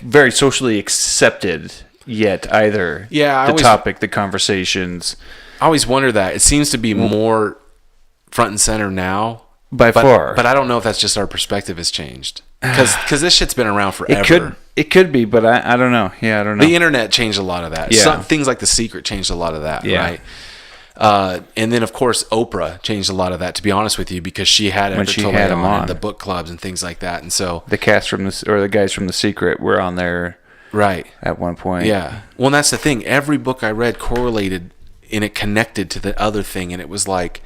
very socially accepted yet either. Yeah, The conversations. I always wonder that. It seems to be more front and center now. By far. But I don't know if that's just our perspective has changed. Because this shit's been around forever. It could be, but I don't know. Yeah, I don't know. The internet changed a lot of that. Yeah. Things like The Secret changed a lot of that, Yeah. right? And then, of course, Oprah changed a lot of that, to be honest with you, because she had When Eckhart she Tolle had him on on. and the book clubs and things like that. And so, The cast from the guys from The Secret were on there right. at one point. Yeah. Well, and that's the thing. Every book I read correlated and it connected to the other thing. And it was like,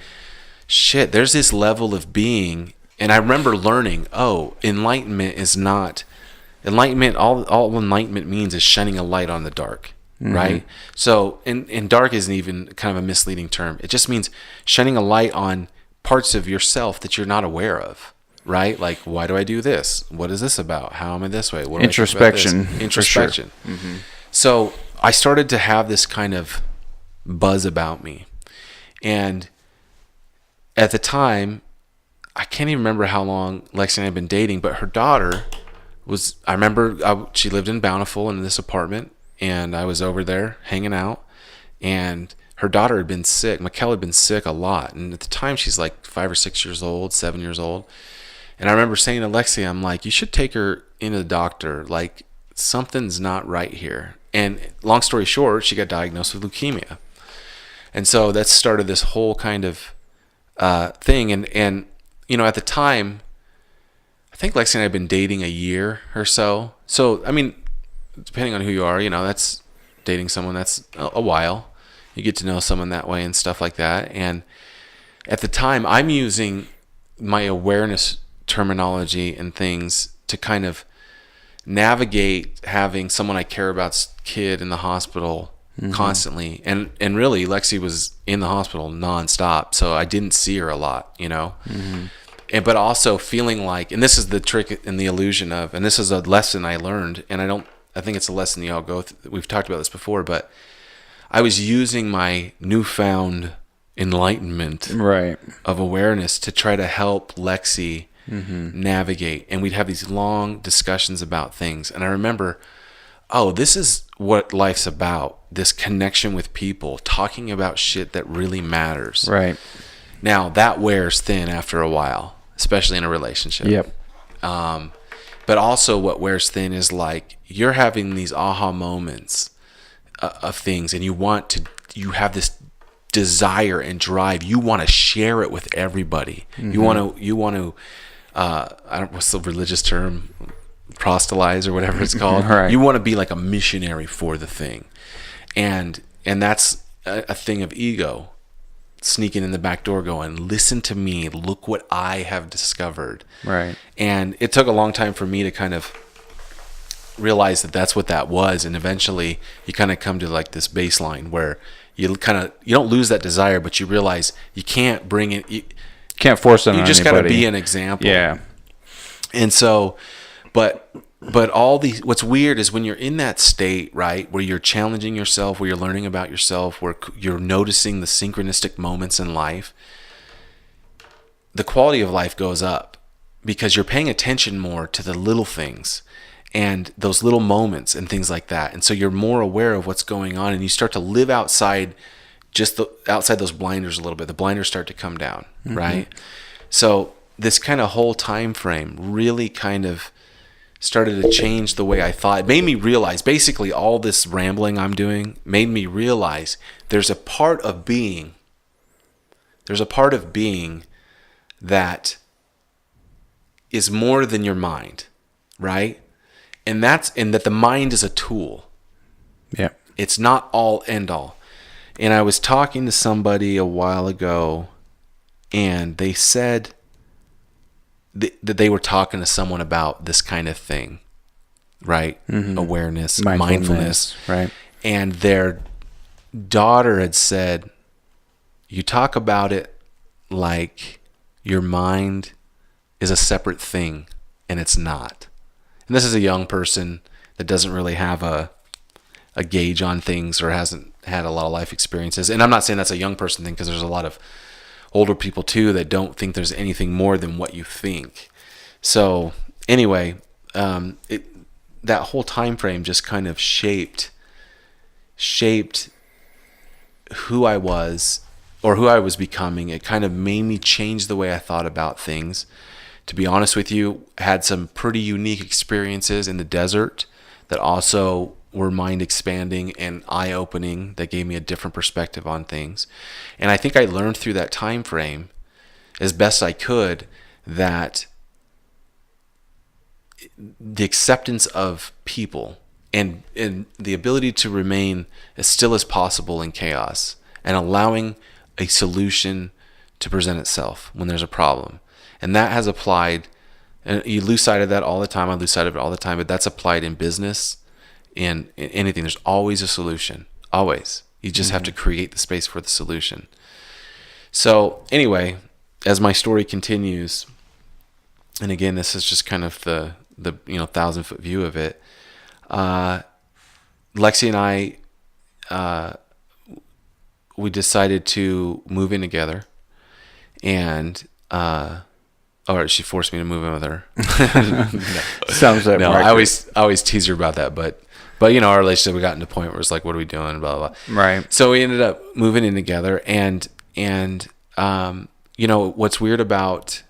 shit, there's this level of being. And I remember learning, enlightenment is not enlightenment. All enlightenment means is shining a light on the dark, right? So, and dark isn't even kind of a misleading term. It just means shining a light on parts of yourself that you're not aware of, right? Like, why do I do this? What is this about? How am I this way? What do I think about this? Introspection. Introspection. So I started to have this kind of buzz about me, and at the time, I can't even remember how long Lexi and I had been dating, but her daughter was, I remember she lived in Bountiful in this apartment, and I was over there hanging out, and her daughter had been sick. Mikkel had been sick a lot, and at the time she's like 5 or 6 years old, 7 years old. And I remember saying to Lexi, I'm like, you should take her into the doctor. Like, something's not right here. And long story short, she got diagnosed with leukemia. And so that started this whole kind of thing. And you know, at the time, I think Lexi and I had been dating a year or so. So, I mean, depending on who you are, you know, that's dating someone that's a while. You get to know someone that way and stuff like that. And at the time, I'm using my awareness terminology and things to kind of navigate having someone I care about's kid in the hospital constantly. And really, Lexi was in the hospital nonstop, so I didn't see her a lot, you know. And but also feeling like, and this is the trick and the illusion of, and this is a lesson I learned, and I think it's a lesson you all go through. We've talked about this before, but I was using my newfound enlightenment of awareness to try to help Lexi navigate. And we'd have these long discussions about things. And I remember, this is what life's about. This connection with people, talking about shit that really matters. Right. Now, that wears thin after a while, especially in a relationship. Yep. But also what wears thin is like you're having these aha moments of things, and you have this desire and drive. You want to share it with everybody. You want to I don't, what's the religious term? Proselytize or whatever it's called. Right. You want to be like a missionary for the thing. And that's a thing of ego sneaking in the back door going, listen to me, look what I have discovered. Right. And it took a long time for me to kind of realize that that's what that was. And eventually you kind of come to like this baseline where you don't lose that desire, but you realize you can't bring it. You can't force it on anybody. You just got to be an example. Yeah. And so, but all these, what's weird is when you're in that state, right, where you're challenging yourself, where you're learning about yourself, where you're noticing the synchronistic moments in life, the quality of life goes up because you're paying attention more to the little things. and those little moments and things like that. And so you're more aware of what's going on, and you start to live outside outside those blinders a little bit. The blinders start to come down, right? So this kind of whole time frame really kind of started to change the way I thought. It made me realize, basically all this rambling I'm doing made me realize there's a part of being that is more than your mind, right? And that the mind is a tool. Yeah. It's not all end all. And I was talking to somebody a while ago, and they said that they were talking to someone about this kind of thing, right? Awareness, mindfulness. Right. And their daughter had said, you talk about it like your mind is a separate thing, and it's not. And this is a young person that doesn't really have a gauge on things or hasn't had a lot of life experiences. And I'm not saying that's a young person thing, because there's a lot of older people too that don't think there's anything more than what you think. So anyway, that whole time frame just kind of shaped who I was, or who I was becoming. It kind of made me change the way I thought about things. To be honest with you, I had some pretty unique experiences in the desert that also were mind expanding and eye opening, that gave me a different perspective on things. And I think I learned through that time frame as best I could that the acceptance of people and the ability to remain as still as possible in chaos, and allowing a solution to present itself when there's a problem. And that has applied, and you lose sight of that all the time. I lose sight of it all the time, but that's applied in business, in anything. There's always a solution, always. You just have to create the space for the solution. So anyway, as my story continues, and again, this is just kind of the 1,000-foot view of it. Lexi and I, we decided to move in together, and she forced me to move in with her. Sounds like no. I always tease her about that, but our relationship, we got to a point where it's like, what are we doing? Blah blah blah. Right. So we ended up moving in together, and what's weird about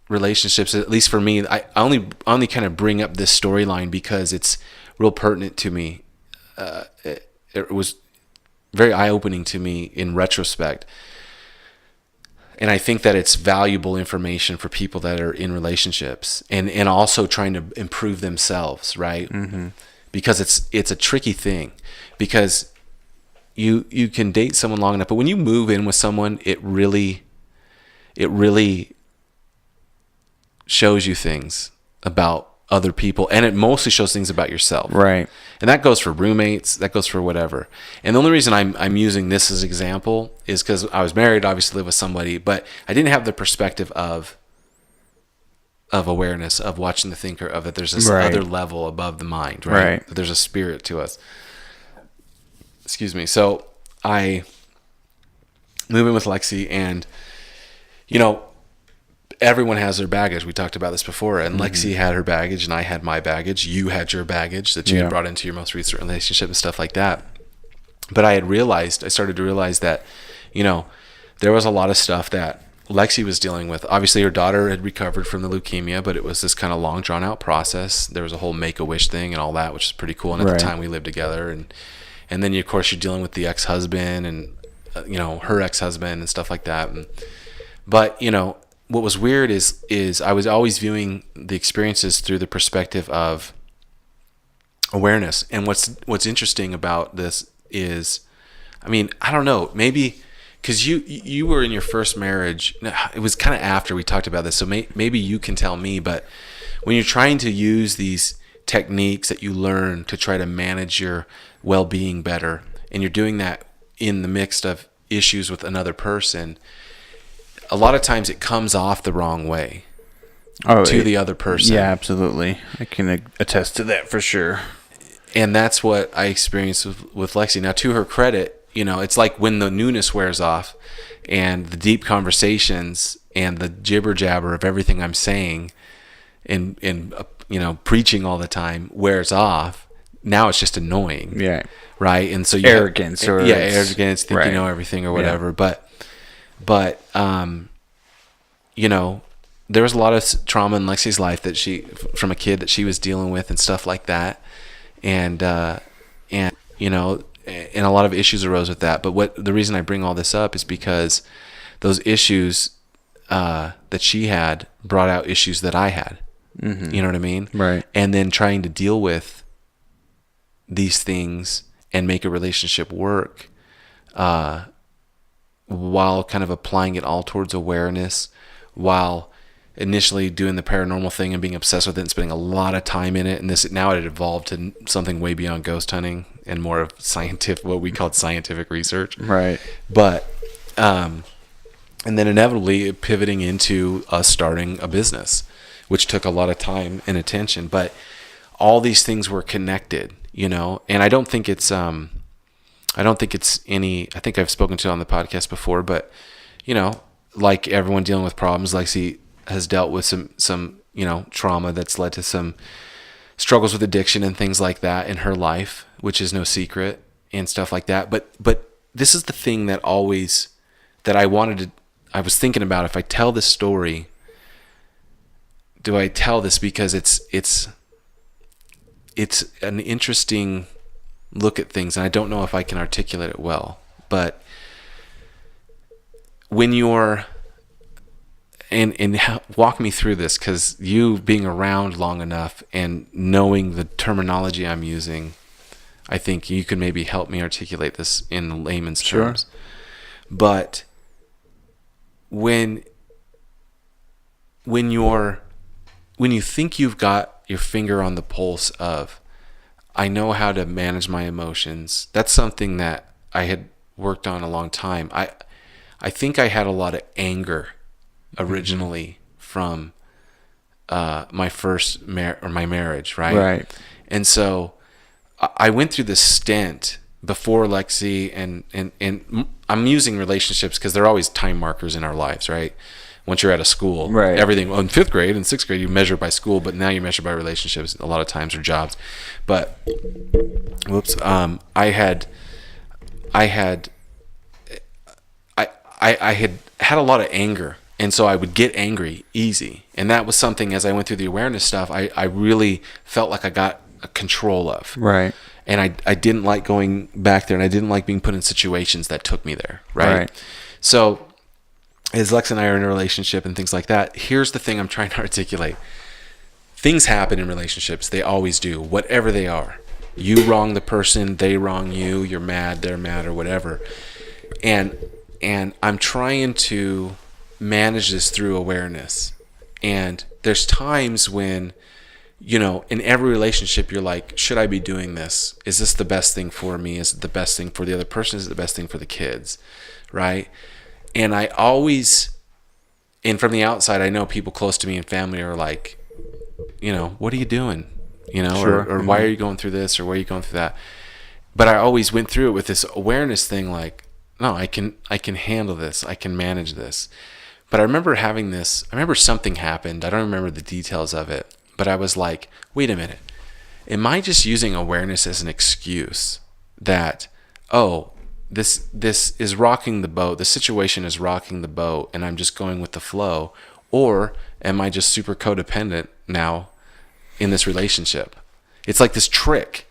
relationships, at least for me, I only kind of bring up this storyline because it's real pertinent to me. It was very eye-opening to me in retrospect. And I think that it's valuable information for people that are in relationships and also trying to improve themselves, right? Mm-hmm. Because it's a tricky thing, because you can date someone long enough, but when you move in with someone, it really shows you things about other people, and it mostly shows things about yourself. Right. And that goes for roommates, that goes for whatever. And the only reason I'm using this as an example is because I was married, obviously live with somebody, but I didn't have the perspective of awareness, of watching the thinker, of that there's this other level above the mind, right? That there's a spirit to us. Excuse me. So I move in with Lexi, and everyone has their baggage. We talked about this before, and Lexi had her baggage, and I had my baggage. You had your baggage that you had brought into your most recent relationship and stuff like that. But I started to realize that, there was a lot of stuff that Lexi was dealing with. Obviously, her daughter had recovered from the leukemia, but it was this kind of long, drawn-out process. There was a whole Make-A-Wish thing and all that, which is pretty cool. And at the time, we lived together, and then of course you're dealing with the ex-husband and her ex-husband and stuff like that. But what was weird is I was always viewing the experiences through the perspective of awareness. And what's interesting about this is, I don't know, maybe because you were in your first marriage. It was kind of after we talked about this, so maybe you can tell me. But when you're trying to use these techniques that you learn to try to manage your well-being better, and you're doing that in the mix of issues with another person, a lot of times it comes off the wrong way to the other person. Yeah, absolutely. I can attest to that for sure. And that's what I experienced with Lexi. Now, to her credit, it's like when the newness wears off and the deep conversations and the jibber jabber of everything I'm saying preaching all the time wears off. Now it's just annoying. Yeah. Right. And so arrogance arrogance, think right. you know everything or whatever. Yeah. But there was a lot of trauma in Lexi's life from a kid that she was dealing with and stuff like that. And a lot of issues arose with that. But the reason I bring all this up is because those issues that she had brought out issues that I had. Mm-hmm. You know what I mean? Right. And then trying to deal with these things and make a relationship work while kind of applying it all towards awareness, while initially doing the paranormal thing and being obsessed with it and spending a lot of time in it. And now it had evolved to something way beyond ghost hunting and more of what we called scientific research. Right. But, and then inevitably pivoting into us starting a business, which took a lot of time and attention. But all these things were connected, and I don't think it's I think I've spoken to it on the podcast before, but like everyone dealing with problems, Lexi has dealt with some trauma that's led to some struggles with addiction and things like that in her life, which is no secret and stuff like that. But this is the thing that I was thinking about, if I tell this story, do I tell this because it's an interesting look at things, and I don't know if I can articulate it well, but when you're and walk me through this, because you being around long enough and knowing the terminology I'm using, I think you could maybe help me articulate this in layman's terms. But when you think you've got your finger on the pulse of, I know how to manage my emotions, that's something that I had worked on a long time. I think I had a lot of anger originally from my first my marriage, right? Right. And so I went through this stint before Lexi, and I'm using relationships because they're always time markers in our lives, right? Once you're out of school, right. Everything, in 5th grade and 6th grade, you measure by school, but now you measure by relationships a lot of times, or jobs. But, I had a lot of anger, and so I would get angry easy. And that was something, as I went through the awareness stuff, I really felt like I got a control of. Right. And I didn't like going back there, and I didn't like being put in situations that took me there, right? So as Lex and I are in a relationship and things like that, here's the thing I'm trying to articulate. Things happen in relationships. They always do, whatever they are. You wrong the person, they wrong you, you're mad, they're mad, or whatever. And I'm trying to manage this through awareness. And there's times when, in every relationship, you're like, should I be doing this? Is this the best thing for me? Is it the best thing for the other person? Is it the best thing for the kids? Right? And I always, and from the outside, I know people close to me and family are like, what are you doing? Sure. Or why are you going through this? Or why are you going through that? But I always went through it with this awareness thing, like, no, I can handle this. I can manage this. But I remember something happened. I don't remember the details of it, but I was like, wait a minute. Am I just using awareness as an excuse that, this is rocking the boat, the situation is rocking the boat, and I'm just going with the flow? Or am I just super codependent now in this relationship? It's like this trick.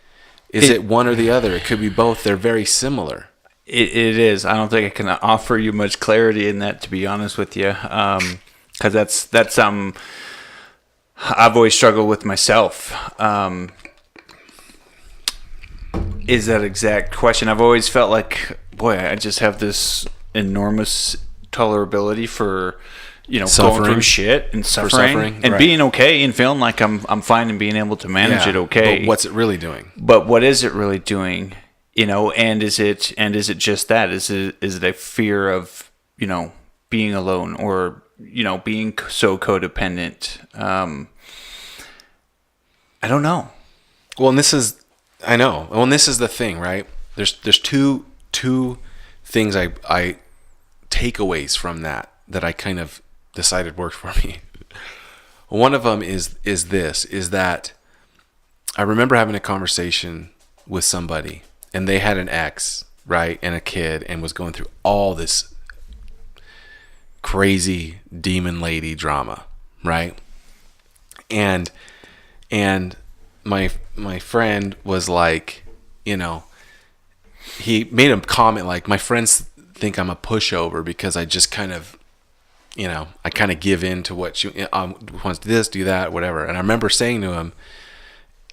Is it one or the other? It could be both. They're very similar. It is. I don't think I can offer you much clarity in that, to be honest with you, because that's I've always struggled with myself. Is that exact question? I've always felt like, boy, I just have this enormous tolerability for, suffering. going through shit and suffering and right. being okay and feeling like I'm fine and being able to manage it okay. But what's it really doing? But what is it really doing? And is it just that? Is it a fear of, being alone, or, being so codependent? I don't know. Well, and this is the thing, right? There's two things I takeaways from that I kind of decided worked for me. One of them is that I remember having a conversation with somebody, and they had an ex, right, and a kid, and was going through all this crazy demon lady drama, right? And my friend was like, he made a comment like, my friends think I'm a pushover because I just kind of, I kind of give in to what she wants to do that, whatever. And I remember saying to him,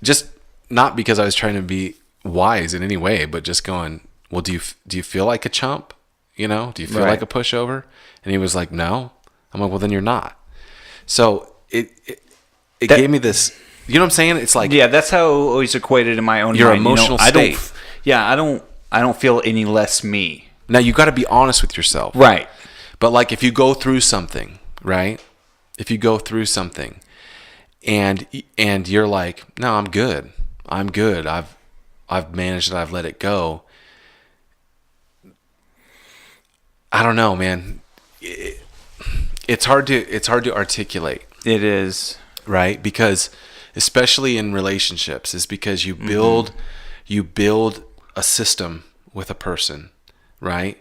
just not because I was trying to be wise in any way, but just going, well, do you feel like a chump? Do you feel like a pushover? And he was like, no. I'm like, well, then you're not. So it gave me this, you know what I'm saying? It's like, yeah, that's how I always equated in my own your mind. emotional state. I don't feel any less me. Now you got to be honest with yourself. Right. But like if you go through something, right? If you go through something and you're like, no, I'm good. I've managed it. I've let it go. I don't know, man. It's hard to articulate. It is. Right? Because especially in relationships, is because you build a system with a person, right?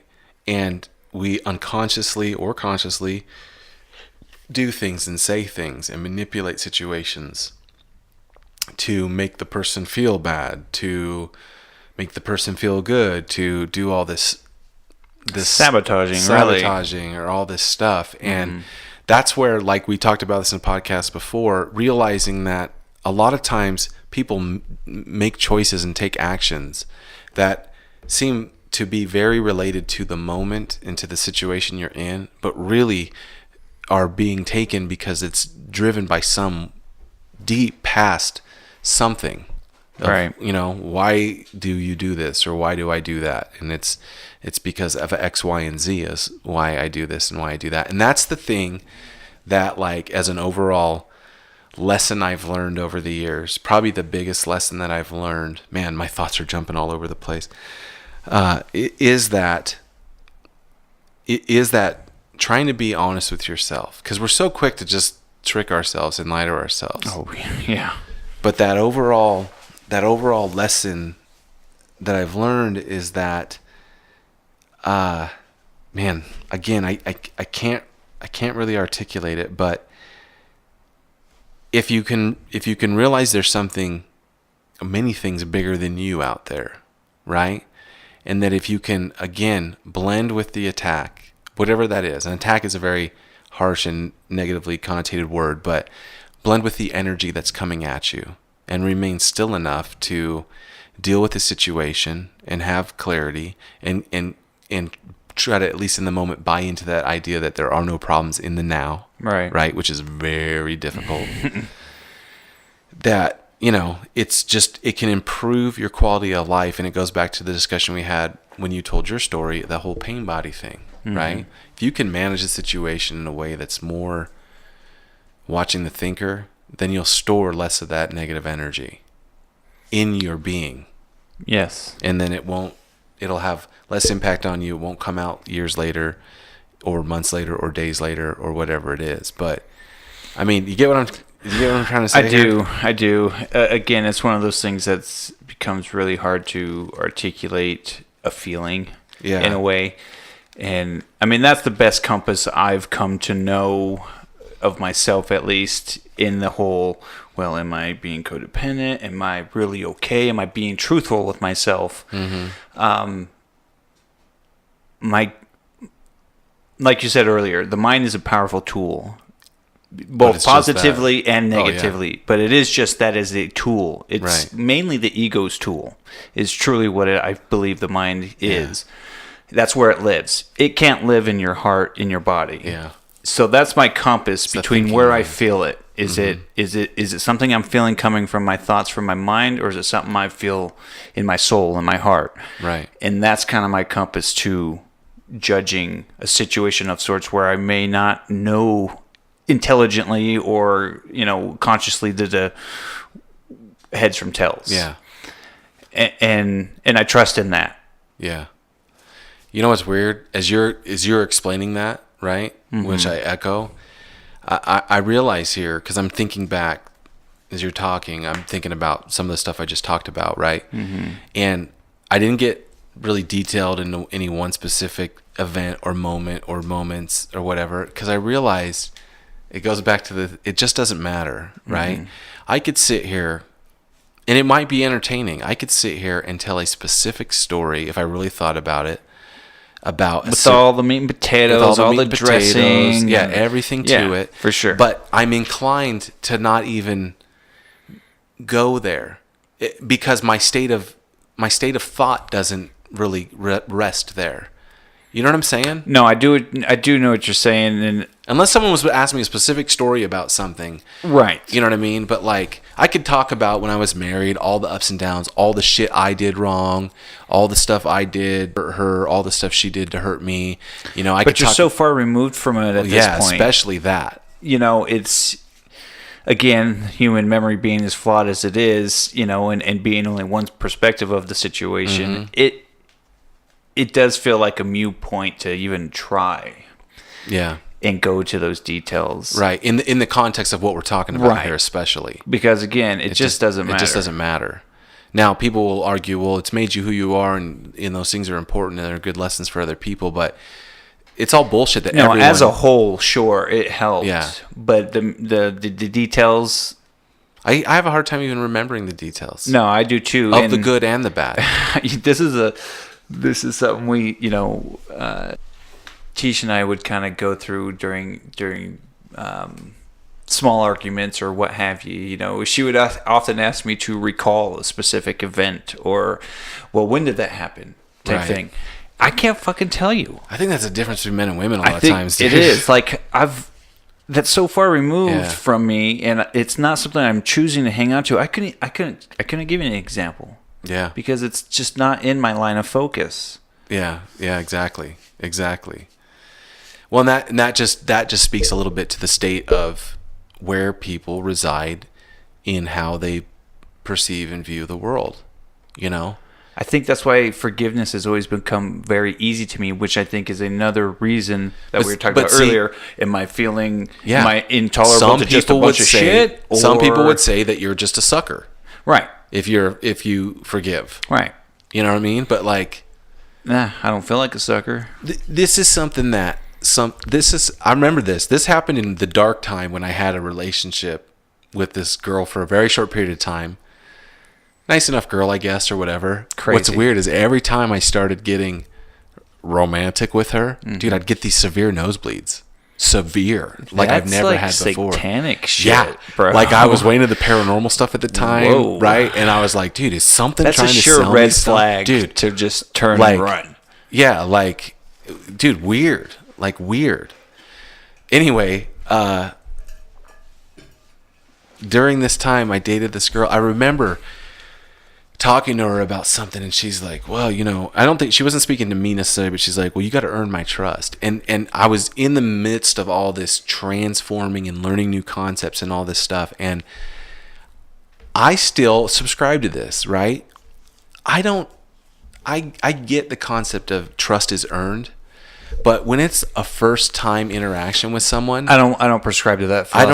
And we unconsciously or consciously do things and say things and manipulate situations to make the person feel bad, to make the person feel good, to do all this sabotaging or all this stuff. And that's where, like we talked about this in the podcast before, realizing that a lot of times people make choices and take actions that seem to be very related to the moment and to the situation you're in, but really are being taken because it's driven by some deep past something. Right. Why do you do this, or why do I do that? And it's because of X, Y, and Z is why I do this and why I do that. And that's the thing that, like, as an overall lesson I've learned over the years, probably the biggest lesson that I've learned, man, my thoughts are jumping all over the place, is that trying to be honest with yourself, because we're so quick to just trick ourselves and lie to ourselves. Oh, yeah. But that overall lesson that I've learned is that, man, again, I can't really articulate it, but if you can realize there's many things bigger than you out there, right? And that if you can, again, blend with the attack, whatever that is. An attack is a very harsh and negatively connotated word, but blend with the energy that's coming at you and remain still enough to deal with the situation and have clarity and try to, at least in the moment, buy into that idea that there are no problems in the now. Right? Which is very difficult. That, it can improve your quality of life. And it goes back to the discussion we had when you told your story, the whole pain body thing, right? If you can manage the situation in a way that's more watching the thinker, then you'll store less of that negative energy in your being. Yes. And then it'll have less impact on you. It won't come out years later or months later or days later or whatever it is. But I mean, you get what I'm trying to say? I do. Again, it's one of those things that becomes really hard to articulate a feeling in a way. And I mean, that's the best compass I've come to know of myself, at least, in the whole, well, am I being codependent? Am I really okay? Am I being truthful with myself? Like you said earlier, the mind is a powerful tool, both positively and negatively. But it is just that as a tool. It's mainly the ego's tool is truly what I believe the mind is. That's where it lives. It can't live in your heart, in your body. Yeah. So that's my compass between where I feel it. Is it something I'm feeling coming from my thoughts, from my mind, or is it something I feel in my soul, in my heart? Right. And that's kind of my compass to judging a situation of sorts where I may not know intelligently or, consciously the heads from tails. Yeah. And I trust in that. Yeah. You know what's weird? As you're explaining that, right? Which I echo, I realize here, because I'm thinking back as you're talking, I'm thinking about some of the stuff I just talked about, right? Mm-hmm. And I didn't get really detailed into any one specific event or moment or moments or whatever, because I realized it goes back to it just doesn't matter, right? Mm-hmm. I could sit here, and it might be entertaining. I could sit here and tell a specific story if I really thought about it. With all the meat and potatoes, all the dressing, everything to it, for sure. But I'm inclined to not even go there because my state of thought doesn't really rest there. You know what I'm saying? No, I do know what you're saying, and unless someone was asking me a specific story about something, right? You know what I mean? But like, I could talk about when I was married, all the ups and downs, all the shit I did wrong, all the stuff I did hurt her, all the stuff she did to hurt me. You know, But you're so far removed from it at this point. Yeah, especially that. You know, it's, again, human memory being as flawed as it is, you know, and being only one perspective of the situation, it does feel like a mute point to even try. Yeah. And go to those details. Right. In the context of what we're talking about here, especially. Because, again, it just doesn't matter. It just doesn't matter. Now, people will argue, well, it's made you who you are, and those things are important, and they're good lessons for other people, but it's all bullshit that everyone... as a whole, sure, it helps. Yeah. But the details... I have a hard time even remembering the details. No, I do too. Of the good and the bad. This is something we, you know... Tish and I would kind of go through during small arguments or what have you. You know, she would often ask me to recall a specific event or, well, when did that happen? Type thing. I can't fucking tell you. I think that's the difference between men and women a lot of times. It is. Like, that's so far removed from me, and it's not something I'm choosing to hang on to. I couldn't give you an example. Yeah. Because it's just not in my line of focus. Yeah. Yeah. Exactly. Well, and that just speaks a little bit to the state of where people reside in how they perceive and view the world, you know? I think that's why forgiveness has always become very easy to me, which I think is another reason that we were talking about earlier. Am I feeling am I intolerable to just a bunch of shit? Or... Some people would say that you're just a sucker. Right. If you forgive. Right. You know what I mean? But like... Nah, I don't feel like a sucker. This is something that... I remember this. This happened in the dark time when I had a relationship with this girl for a very short period of time. Nice enough girl, I guess, or whatever. Crazy. What's weird is every time I started getting romantic with her, dude, I'd get these severe nosebleeds. Severe. Like I've never had before. Satanic shit, yeah, bro. Like I was way into the paranormal stuff at the time, right? And I was like, dude, is something trying to sell me? That's a sure red flag, dude, to just turn and run. Yeah, like, dude, weird. Like weird. Anyway, during this time I dated this girl. I remember talking to her about something, and she's like, well, you know, I don't think she wasn't speaking to me necessarily, but she's like, well, you got to earn my trust. And I was in the midst of all this transforming and learning new concepts and all this stuff, and I still subscribe to this, right? I get the concept of trust is earned. But when it's a first time interaction with someone, I don't prescribe to that philosophy.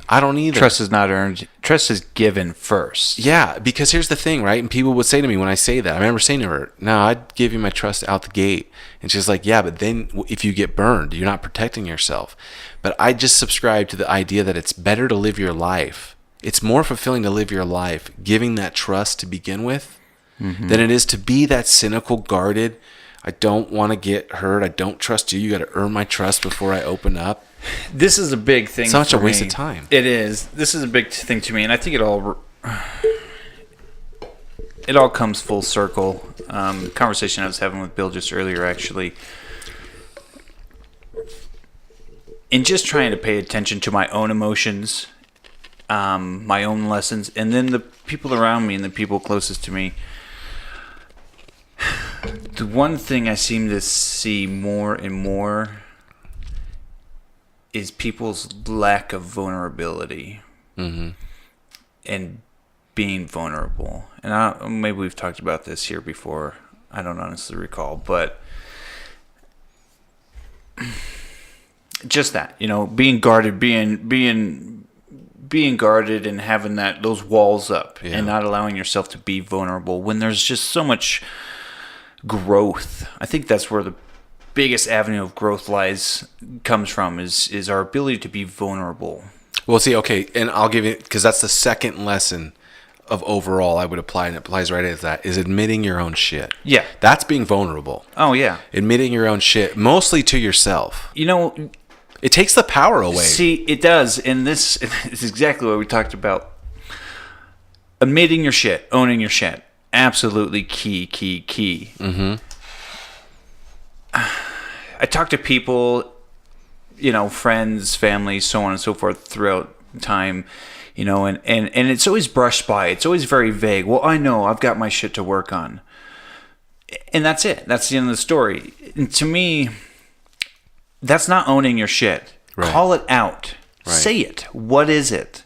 I don't either. Trust is not earned. Trust is given first. Yeah, because here's the thing, right? And people would say to me when I say that, I remember saying to her, no, I'd give you my trust out the gate. And she's like, yeah, but then if you get burned, you're not protecting yourself. But I just subscribe to the idea that it's better to live your life. It's more fulfilling to live your life giving that trust to begin with than it is to be that cynical, guarded, I don't want to get hurt. I don't trust you. You got to earn my trust before I open up. This is a big thing. It's such a waste of time. It is. This is a big thing to me, and I think it all comes full circle. Conversation I was having with Bill just earlier, actually, in just trying to pay attention to my own emotions, my own lessons, and then the people around me and the people closest to me. The one thing I seem to see more and more is people's lack of vulnerability and being vulnerable. And maybe we've talked about this here before. I don't honestly recall, but just that, being guarded, being guarded, and having those walls up, and not allowing yourself to be vulnerable when there's just so much growth. I think that's where the biggest avenue of growth comes from is our ability to be vulnerable. Well, see, okay, and I'll give you, because that's the second lesson of overall I would apply, and it applies right as that, is admitting your own shit. Yeah. That's being vulnerable. Oh, yeah. Admitting your own shit, mostly to yourself. It takes the power away. See, it does, and this is exactly what we talked about. Admitting your shit, owning your shit. Absolutely key. Mm-hmm. I talk to people, friends, family, so on and so forth throughout time, and it's always brushed by. It's always very vague. Well, I know I've got my shit to work on. And that's it. That's the end of the story. And to me, that's not owning your shit. Right. Call it out. Right. Say it. What is it?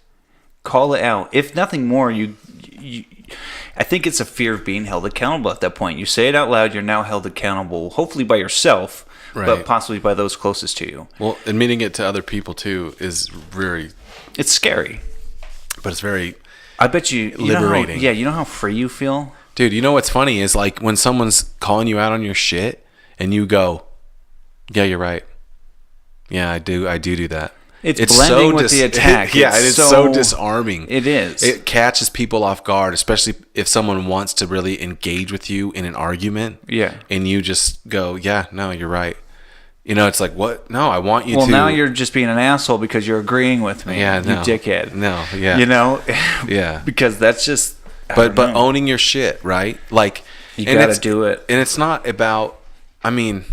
Call it out. If nothing more, I think it's a fear of being held accountable at that point. You say it out loud, you're now held accountable, hopefully by yourself, right, but possibly by those closest to you. Well, admitting it to other people too is very... It's scary. But it's very... I bet you liberating. You know how free you feel? Dude, you know what's funny is like when someone's calling you out on your shit and you go, yeah, you're right. Yeah, I do that. It's blending with the attack. It's so disarming. It is. It catches people off guard, especially if someone wants to really engage with you in an argument. Yeah. And you just go, yeah, no, you're right. It's like, what? No, I want you to... Well, now you're just being an asshole because you're agreeing with me. Yeah, no. You dickhead. No, yeah. Yeah. Because that's just... But owning your shit, right? Like... You gotta do it. And it's not about... I mean,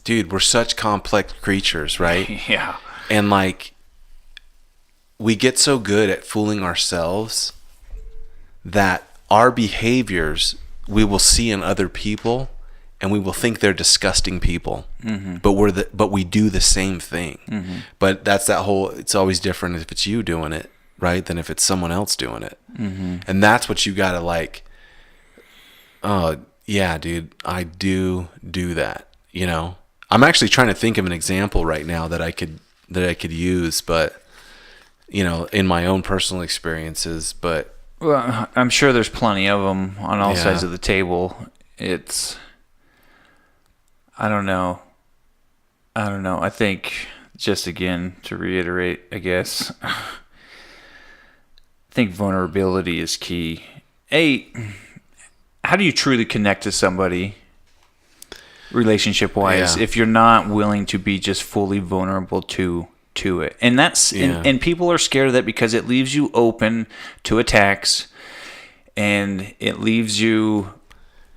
dude, we're such complex creatures, right? Yeah. And like, we get so good at fooling ourselves that our behaviors we will see in other people, and we will think they're disgusting people. Mm-hmm. But we do the same thing. Mm-hmm. But that's that whole. It's always different if it's you doing it, right, than if it's someone else doing it. Mm-hmm. And that's what you gotta like. Oh yeah, dude, I do that. I'm actually trying to think of an example right now that I could use, but in my own personal experiences. But well, I'm sure there's plenty of them on all sides of the table. It's I don't know. I think, just again to reiterate, I guess, I think vulnerability is key. How do you truly connect to somebody relationship wise if you're not willing to be just fully vulnerable to it? And that's and people are scared of that because it leaves you open to attacks, and it leaves you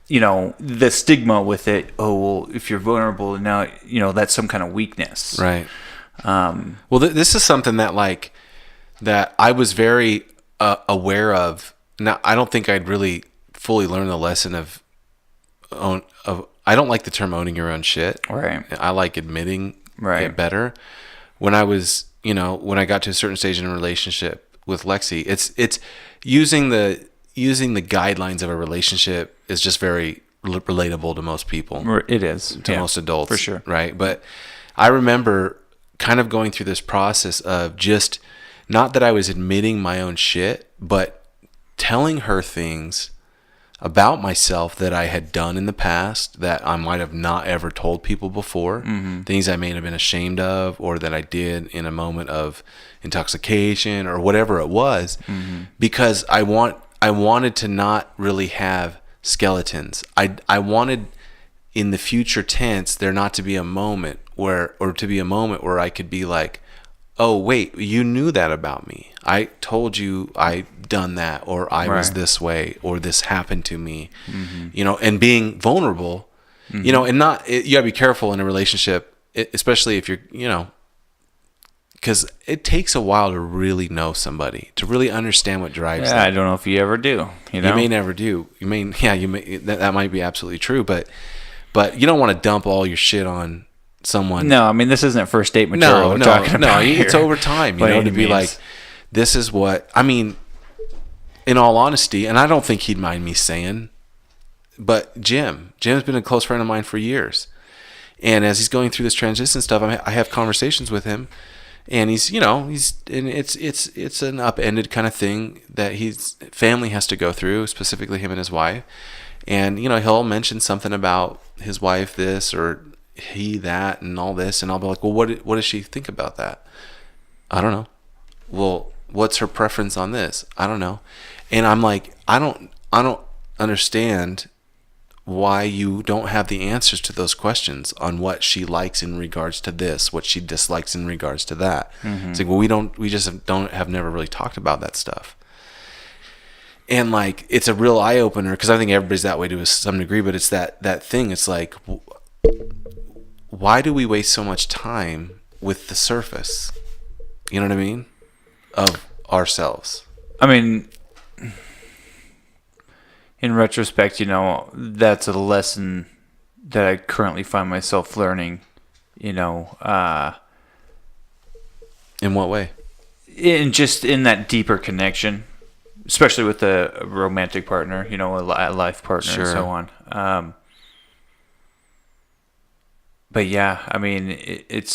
the stigma with it. Oh, well, if you're vulnerable, now that's some kind of weakness, right? Well, this is something that that I was very aware of. Now, I don't think I'd really fully learned the lesson of I don't like the term owning your own shit. Right. I like admitting it better. When I was, when I got to a certain stage in a relationship with Lexi, it's using the guidelines of a relationship is just very relatable to most people. It is. To most adults. For sure. Right. But I remember kind of going through this process of just, not that I was admitting my own shit, but telling her things about myself that I had done in the past that I might have not ever told people before. Mm-hmm. Things I may have been ashamed of, or that I did in a moment of intoxication or whatever it was, because I wanted to not really have skeletons. I wanted in the future tense there not to be a moment where I could be like, oh wait, you knew that about me. I told you I done that, or I was this way, or this happened to me. Mm-hmm. And being vulnerable, and not, you gotta be careful in a relationship, especially if you're, because it takes a while to really know somebody, to really understand what drives them. I don't know if you ever do. You may never do. You may, that might be absolutely true, but you don't want to dump all your shit on someone. No, I mean, this isn't first date material. No, it's over time, to be like, this is what, I mean, in all honesty, and I don't think he'd mind me saying, but Jim's been a close friend of mine for years. And as he's going through this transition stuff, I have conversations with him, and he's and it's an upended kind of thing that his family has to go through, specifically him and his wife. And he'll mention something about his wife this or he that and all this, and I'll be like, well, what does she think about that? I don't know. Well, what's her preference on this? I don't know. And I'm like, I don't understand why you don't have the answers to those questions on what she likes in regards to this, what she dislikes in regards to that. It's like, well, we just have never really talked about that stuff. And like, it's a real eye opener, because I think everybody's that way to some degree, but it's that thing. It's like, why do we waste so much time with the surface? You know what I mean? Of ourselves. I mean, in retrospect, that's a lesson that I currently find myself learning, In what way? in that deeper connection, especially with a romantic partner, a life partner, Sure. and so on. But yeah, I mean, it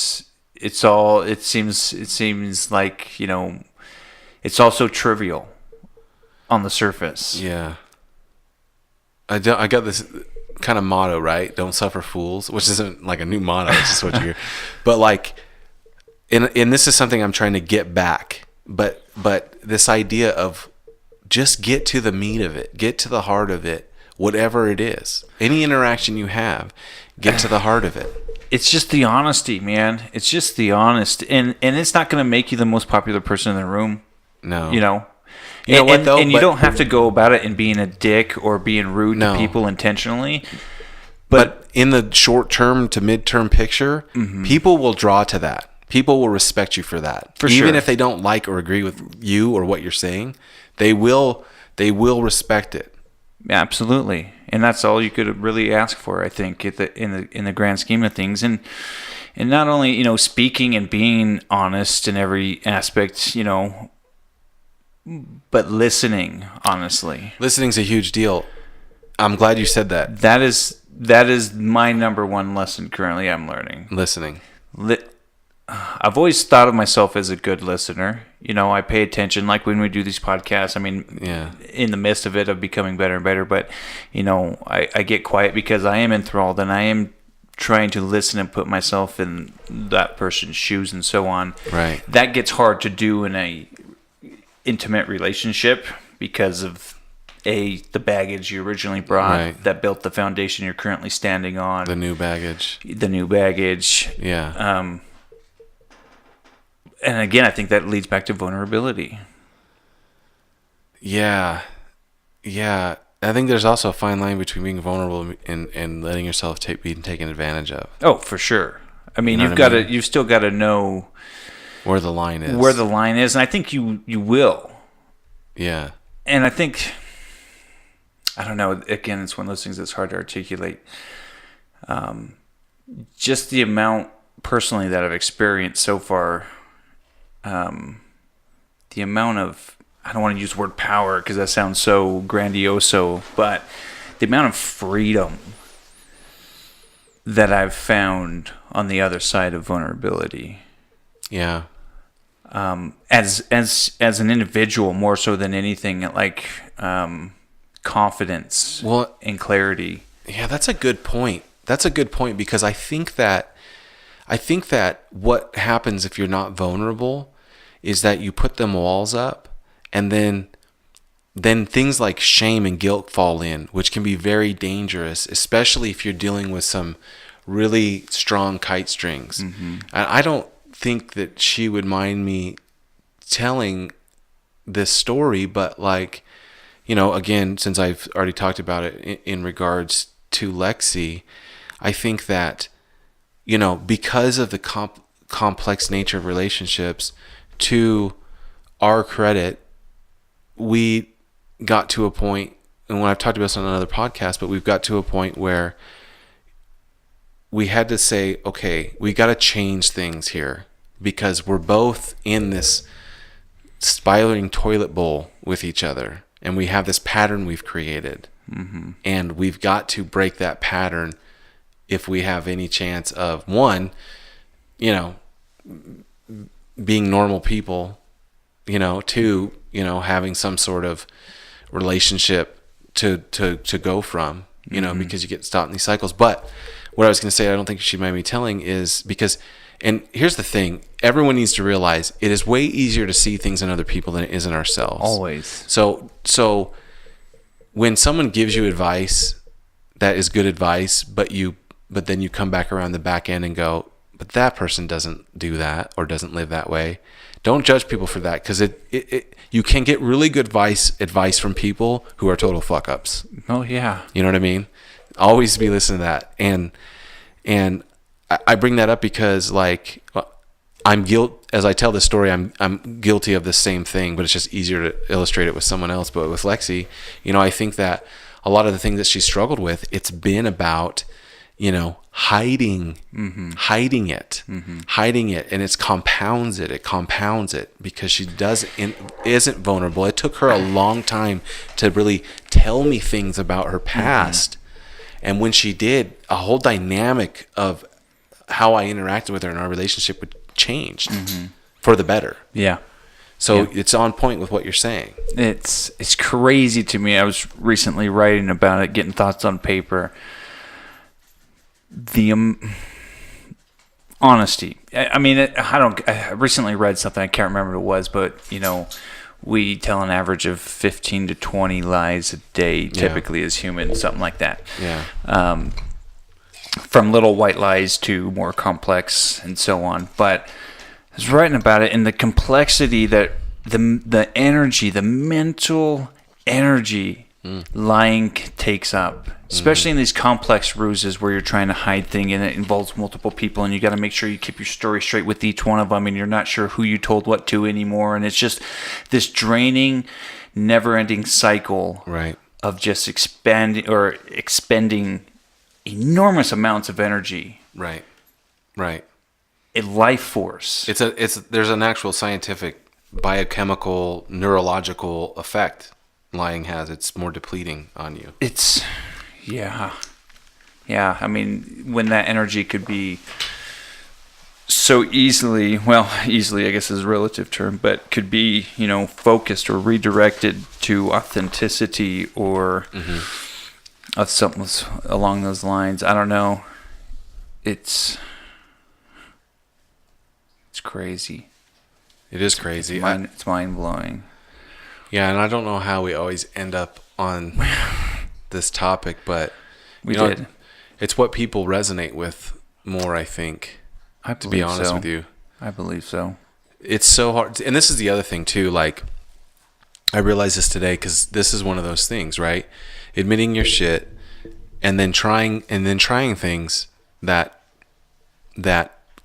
seems like, it's also trivial on the surface. Yeah. I got this kind of motto, right? Don't suffer fools, which isn't like a new motto. It's just what you hear. But like, and this is something I'm trying to get back. But this idea of just get to the meat of it, get to the heart of it, whatever it is. Any interaction you have, get to the heart of it. It's just the honesty, man. It's just the honest, and it's not going to make you the most popular person in the room. No. You know what, though? And you don't have to go about it and being a dick or being rude No. to people intentionally. But in the short term to mid-term picture, people will draw to that. People will respect you for that. For Even sure. if they don't like or agree with you or what you're saying, they will respect it. Absolutely, and that's all you could really ask for, I think, in the grand scheme of things. And not only speaking and being honest in every aspect, but listening honestly. Listening's a huge deal. I'm glad you said that. That is my number one lesson currently I'm learning. Listening. I've always thought of myself as a good listener. I pay attention, like when we do these podcasts. I mean, Yeah. in the midst of it, of becoming better and better. But, I get quiet because I am enthralled and I am trying to listen and put myself in that person's shoes and so on. Right. That gets hard to do in a intimate relationship because of the baggage you originally brought, Right. that built the foundation you're currently standing on. The new baggage. Yeah. And again, I think that leads back to vulnerability. Yeah. I think there's also a fine line between being vulnerable and letting yourself being taken advantage of. Oh, for sure. I mean, You know what I mean? you've still got to know Where the line is. where the line is, and I think you will. Yeah. And I think, I don't know. Again, it's one of those things that's hard to articulate. Just the amount personally that I've experienced so far. The amount of, I don't want to use the word power because that sounds so grandioso, but the amount of freedom that I've found on the other side of vulnerability. Yeah. As an individual, more so than anything, like confidence and clarity. Yeah, that's a good point. That's a good point, because I think that what happens if you're not vulnerable is that you put them walls up, and then things like shame and guilt fall in, which can be very dangerous, especially if you're dealing with some really strong kite strings. And I don't think that she would mind me telling this story, but like, again, since I've already talked about it in regards to Lexi, I think that, because of the complex nature of relationships, to our credit, we got to a point, and when I've talked about this on another podcast, but we've got to a point where we had to say, okay, we got to change things here, because we're both in this spiraling toilet bowl with each other, and we have this pattern we've created, and we've got to break that pattern if we have any chance of, one, you know, being normal people, you know, two, you know, having some sort of relationship to go from, you know, because you get stopped in these cycles. But what I was going to say, I don't think she might be telling, is because, and here's the thing, everyone needs to realize it is way easier to see things in other people than it is in ourselves. Always. So when someone gives you advice that is good advice, but then you come back around the back end and go, but that person doesn't do that or doesn't live that way. Don't judge people for that, because you can get really good advice from people who are total fuck ups. Oh yeah. You know what I mean? Always be listening to that. And I bring that up because, like, as I tell this story, I'm guilty of the same thing, but it's just easier to illustrate it with someone else. But with Lexi, you know, I think that a lot of the things that she struggled with, it's been about, you know, hiding it, and it compounds it because she isn't vulnerable. It took her a long time to really tell me things about her past. And when she did, a whole dynamic of how I interacted with her in our relationship would changed for the better. Yeah. So it's on point with what you're saying. It's crazy to me. I was recently writing about it, getting thoughts on paper. The honesty. I mean, I recently read something, I can't remember what it was, but, you know, we tell an average of 15 to 20 lies a day, typically, as humans, something like that. Yeah. From little white lies to more complex and so on. But I was writing about it, and the complexity that the energy, the mental energy lying takes up, especially in these complex ruses where you're trying to hide things and it involves multiple people, and you got to make sure you keep your story straight with each one of them, and you're not sure who you told what to anymore, and it's just this draining, never-ending cycle of just expending enormous amounts of energy. Right. A life force. There's an actual scientific, biochemical, neurological effect lying has. It's more depleting on you. Yeah. I mean, when that energy could be so easily, I guess is a relative term, but could be, you know, focused or redirected to authenticity or of something along those lines. I don't know. It's crazy. It is crazy. It's mind-blowing. Yeah, and I don't know how we always end up on this topic, but we did. It's what people resonate with more, I think. To be honest with you, I believe so. It's so hard, and this is the other thing too. Like, I realized this today because this is one of those things, right? Admitting your shit, and then trying things that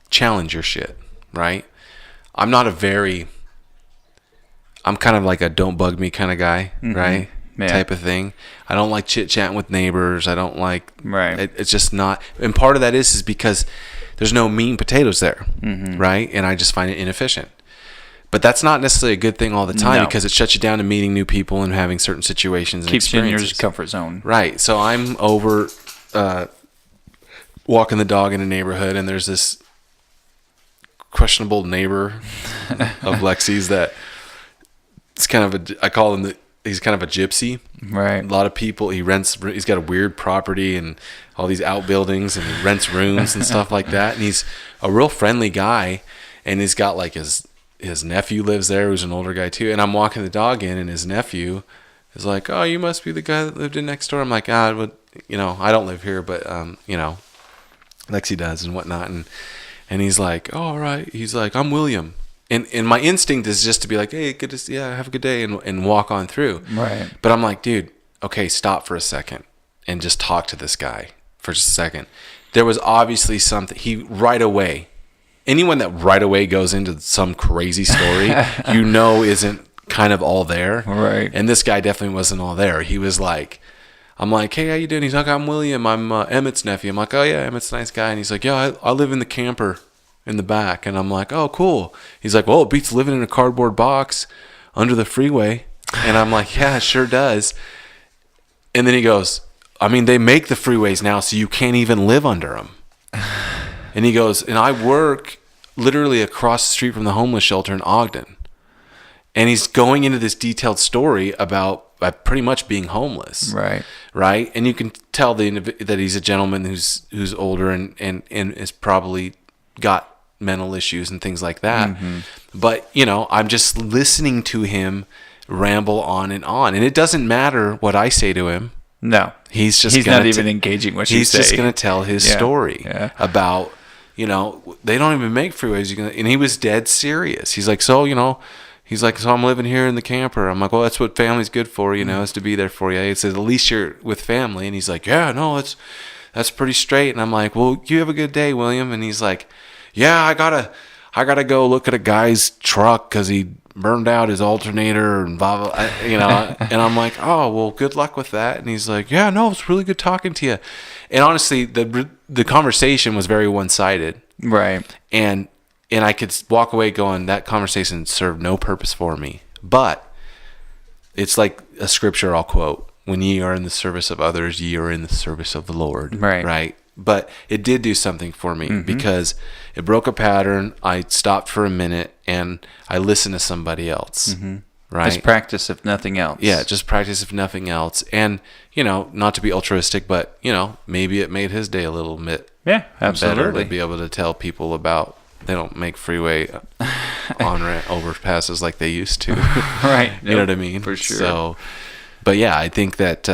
challenge your shit, right? I'm kind of like a don't bug me kind of guy, right? Yeah. Type of thing. I don't like chit-chatting with neighbors. I don't like... Right. It's just not... And part of that is because there's no mean potatoes there, right? And I just find it inefficient. But that's not necessarily a good thing all the time because it shuts you down to meeting new people and having certain situations and keeps you in your experiences. comfort zone. Right. So I'm over walking the dog in a neighborhood, and there's this questionable neighbor of Lexi's that... It's kind of I call him he's kind of a gypsy. Right. A lot of people, he's got a weird property and all these outbuildings, and he rents rooms and stuff like that. And he's a real friendly guy, and he's got like his nephew lives there, who's an older guy too. And I'm walking the dog in, and his nephew is like, "Oh, you must be the guy that lived in next door." I'm like, but you know, I don't live here, but you know, Lexi does and whatnot. And he's like, "Oh, all right." He's like, "I'm William." And my instinct is just to be like, "Hey, good to see, have a good day," and walk on through. Right. But I'm like, dude, okay, stop for a second and just talk to this guy for just a second. There was obviously something. Anyone that right away goes into some crazy story, you know, isn't kind of all there. Right. And this guy definitely wasn't all there. He was like, I'm like, "Hey, how you doing?" He's like, "I'm William. I'm Emmett's nephew." I'm like, "Oh yeah, Emmett's a nice guy." And he's like, "Yeah, I live in the camper in the back." And I'm like, "Oh, cool." He's like, "Well, it beats living in a cardboard box under the freeway." And I'm like, "Yeah, it sure does." And then he goes, I mean, they make the freeways now so you can't even live under them. And he goes, and I work literally across the street from the homeless shelter in Ogden. And he's going into this detailed story about pretty much being homeless. Right. And you can tell that he's a gentleman who's older and is probably got mental issues and things like that. But, I'm just listening to him ramble on. And it doesn't matter what I say to him. No. He's not even engaging what you say. He's just going to tell his story about, they don't even make freeways. And he was dead serious. He's like, so I'm living here in the camper. I'm like, well, that's what family's good for, is to be there for you. He says, at least you're with family. And he's like, yeah, no, that's pretty straight. And I'm like, well, you have a good day, William. And he's like, yeah, I gotta go look at a guy's truck because he burned out his alternator and blah, blah, and I'm like, oh, well, good luck with that. And he's like, yeah, no, it's really good talking to you. And honestly, the conversation was very one-sided. Right. And I could walk away going, that conversation served no purpose for me. But it's like a scripture I'll quote. When ye are in the service of others, ye are in the service of the Lord. Right. But it did do something for me because it broke a pattern. I stopped for a minute and I listened to somebody else. Right. Just practice if nothing else. Yeah, just practice if nothing else. And, not to be altruistic, but, maybe it made his day a little bit better to be able to tell people about they don't make freeway on-ramp overpasses like they used to. Right. You know what I mean? For sure. So, but yeah, I think that,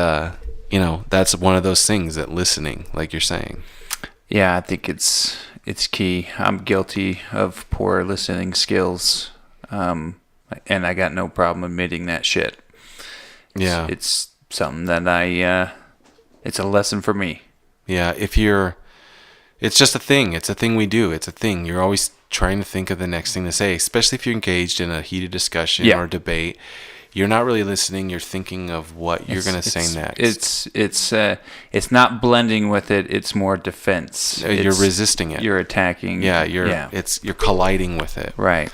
that's one of those things that listening, like you're saying. Yeah, I think it's key. I'm guilty of poor listening skills. And I got no problem admitting that shit. Yeah. It's something that it's a lesson for me. Yeah. It's just a thing. It's a thing we do. It's a thing. You're always trying to think of the next thing to say, especially if you're engaged in a heated discussion or debate. You're not really listening. You're thinking of what you're going to say next. It's not blending with it. It's more defense. You're resisting it. You're attacking. Yeah. You're colliding with it. Right.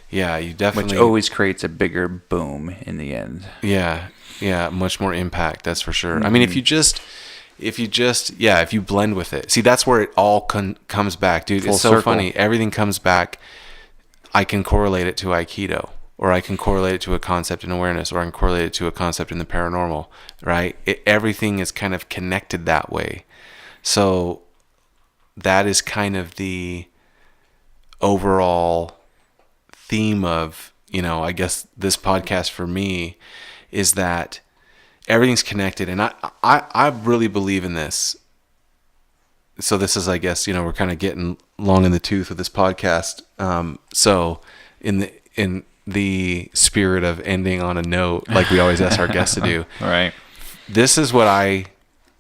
Yeah. You definitely. Which always creates a bigger boom in the end. Yeah. Yeah. Much more impact. That's for sure. I mean, if you blend with it, see, that's where it all comes back, dude. It's so circle. Funny. Everything comes back. I can correlate it to Aikido. Or I can correlate it to a concept in awareness, or I can correlate it to a concept in the paranormal, right? Everything is kind of connected that way. So that is kind of the overall theme of, I guess this podcast for me is that everything's connected. And I really believe in this. So this is, I guess, we're kind of getting long in the tooth with this podcast. So in the spirit of ending on a note, like we always ask our guests to do. Right. This is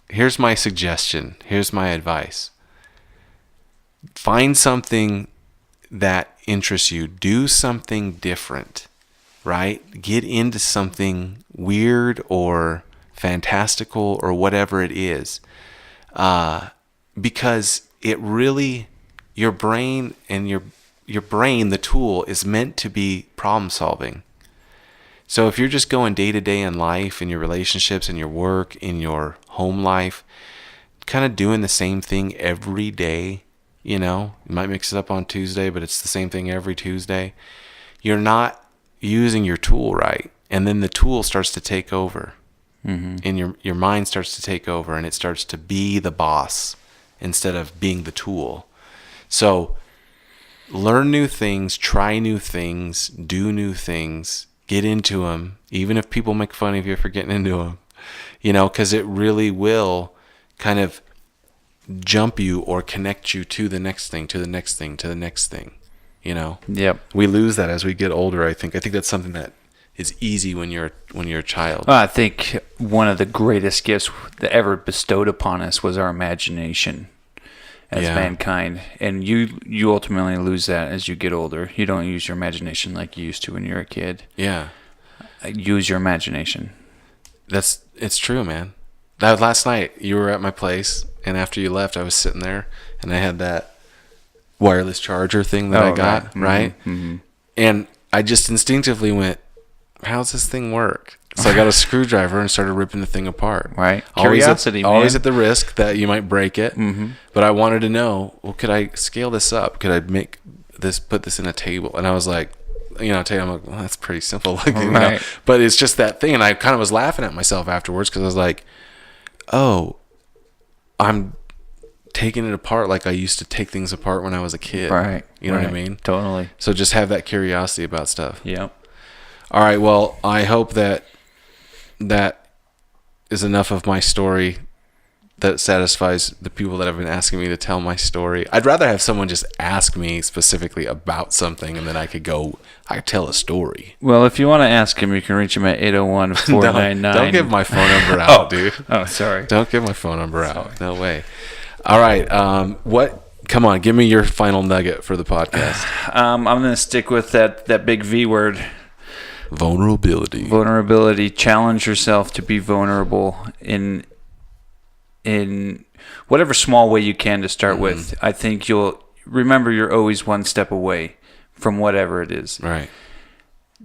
here's my suggestion. Here's my advice. Find something that interests you. Do something different, right? Get into something weird or fantastical or whatever it is. Because it really, your brain, the tool, is meant to be problem solving. So if you're just going day to day in life, in your relationships, in your work, in your home life, kind of doing the same thing every day, you might mix it up on Tuesday, but it's the same thing every Tuesday. You're not using your tool right. And then the tool starts to take over. And your mind starts to take over, and it starts to be the boss instead of being the tool. So learn new things, try new things, do new things, get into them, even if people make fun of you for getting into them, because it really will kind of jump you or connect you to the next thing, to the next thing, to the next thing, Yep. We lose that as we get older, I think. I think that's something that is easy when you're a child. I think one of the greatest gifts that ever bestowed upon us was our imagination. As mankind, and you ultimately lose that as you get older. You don't use your imagination like you used to when you were a kid. Yeah, use your imagination. It's true, man. That last night you were at my place, and after you left, I was sitting there, and I had that wireless charger thing that I got, right? Mm-hmm. And I just instinctively went, "How's this thing work?" So I got a screwdriver and started ripping the thing apart. Right. Always Curiosity, always man. at the risk that you might break it. Mm-hmm. But I wanted to know, well, could I scale this up? Could I put this in a table? And I was like, I'm like, well, that's pretty simple looking. Right. But it's just that thing. And I kind of was laughing at myself afterwards because I was like, oh, I'm taking it apart like I used to take things apart when I was a kid. Right. You know what I Right. mean? Totally. So just have that curiosity about stuff. Yep. All right. Well, I hope that is enough of my story that satisfies the people that have been asking me to tell my story. I'd rather have someone just ask me specifically about something and then I could tell a story. Well, if you want to ask him, you can reach him at 801-499. Don't give my phone number out, dude. Oh, sorry. Don't give my phone number out. No way. All right. Come on, give me your final nugget for the podcast. I'm going to stick with that big V word. Vulnerability. Challenge yourself to be vulnerable in whatever small way you can to start with. I think you'll remember you're always one step away from whatever it is. Right.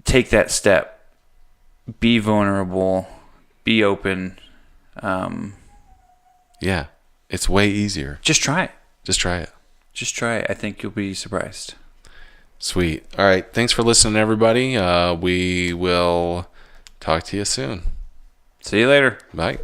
Take that step. Be vulnerable. Be open. Yeah. It's way easier. Just try it. Just try it. Just try it. I think you'll be surprised. Sweet. All right. Thanks for listening, everybody. We will talk to you soon. See you later. Bye.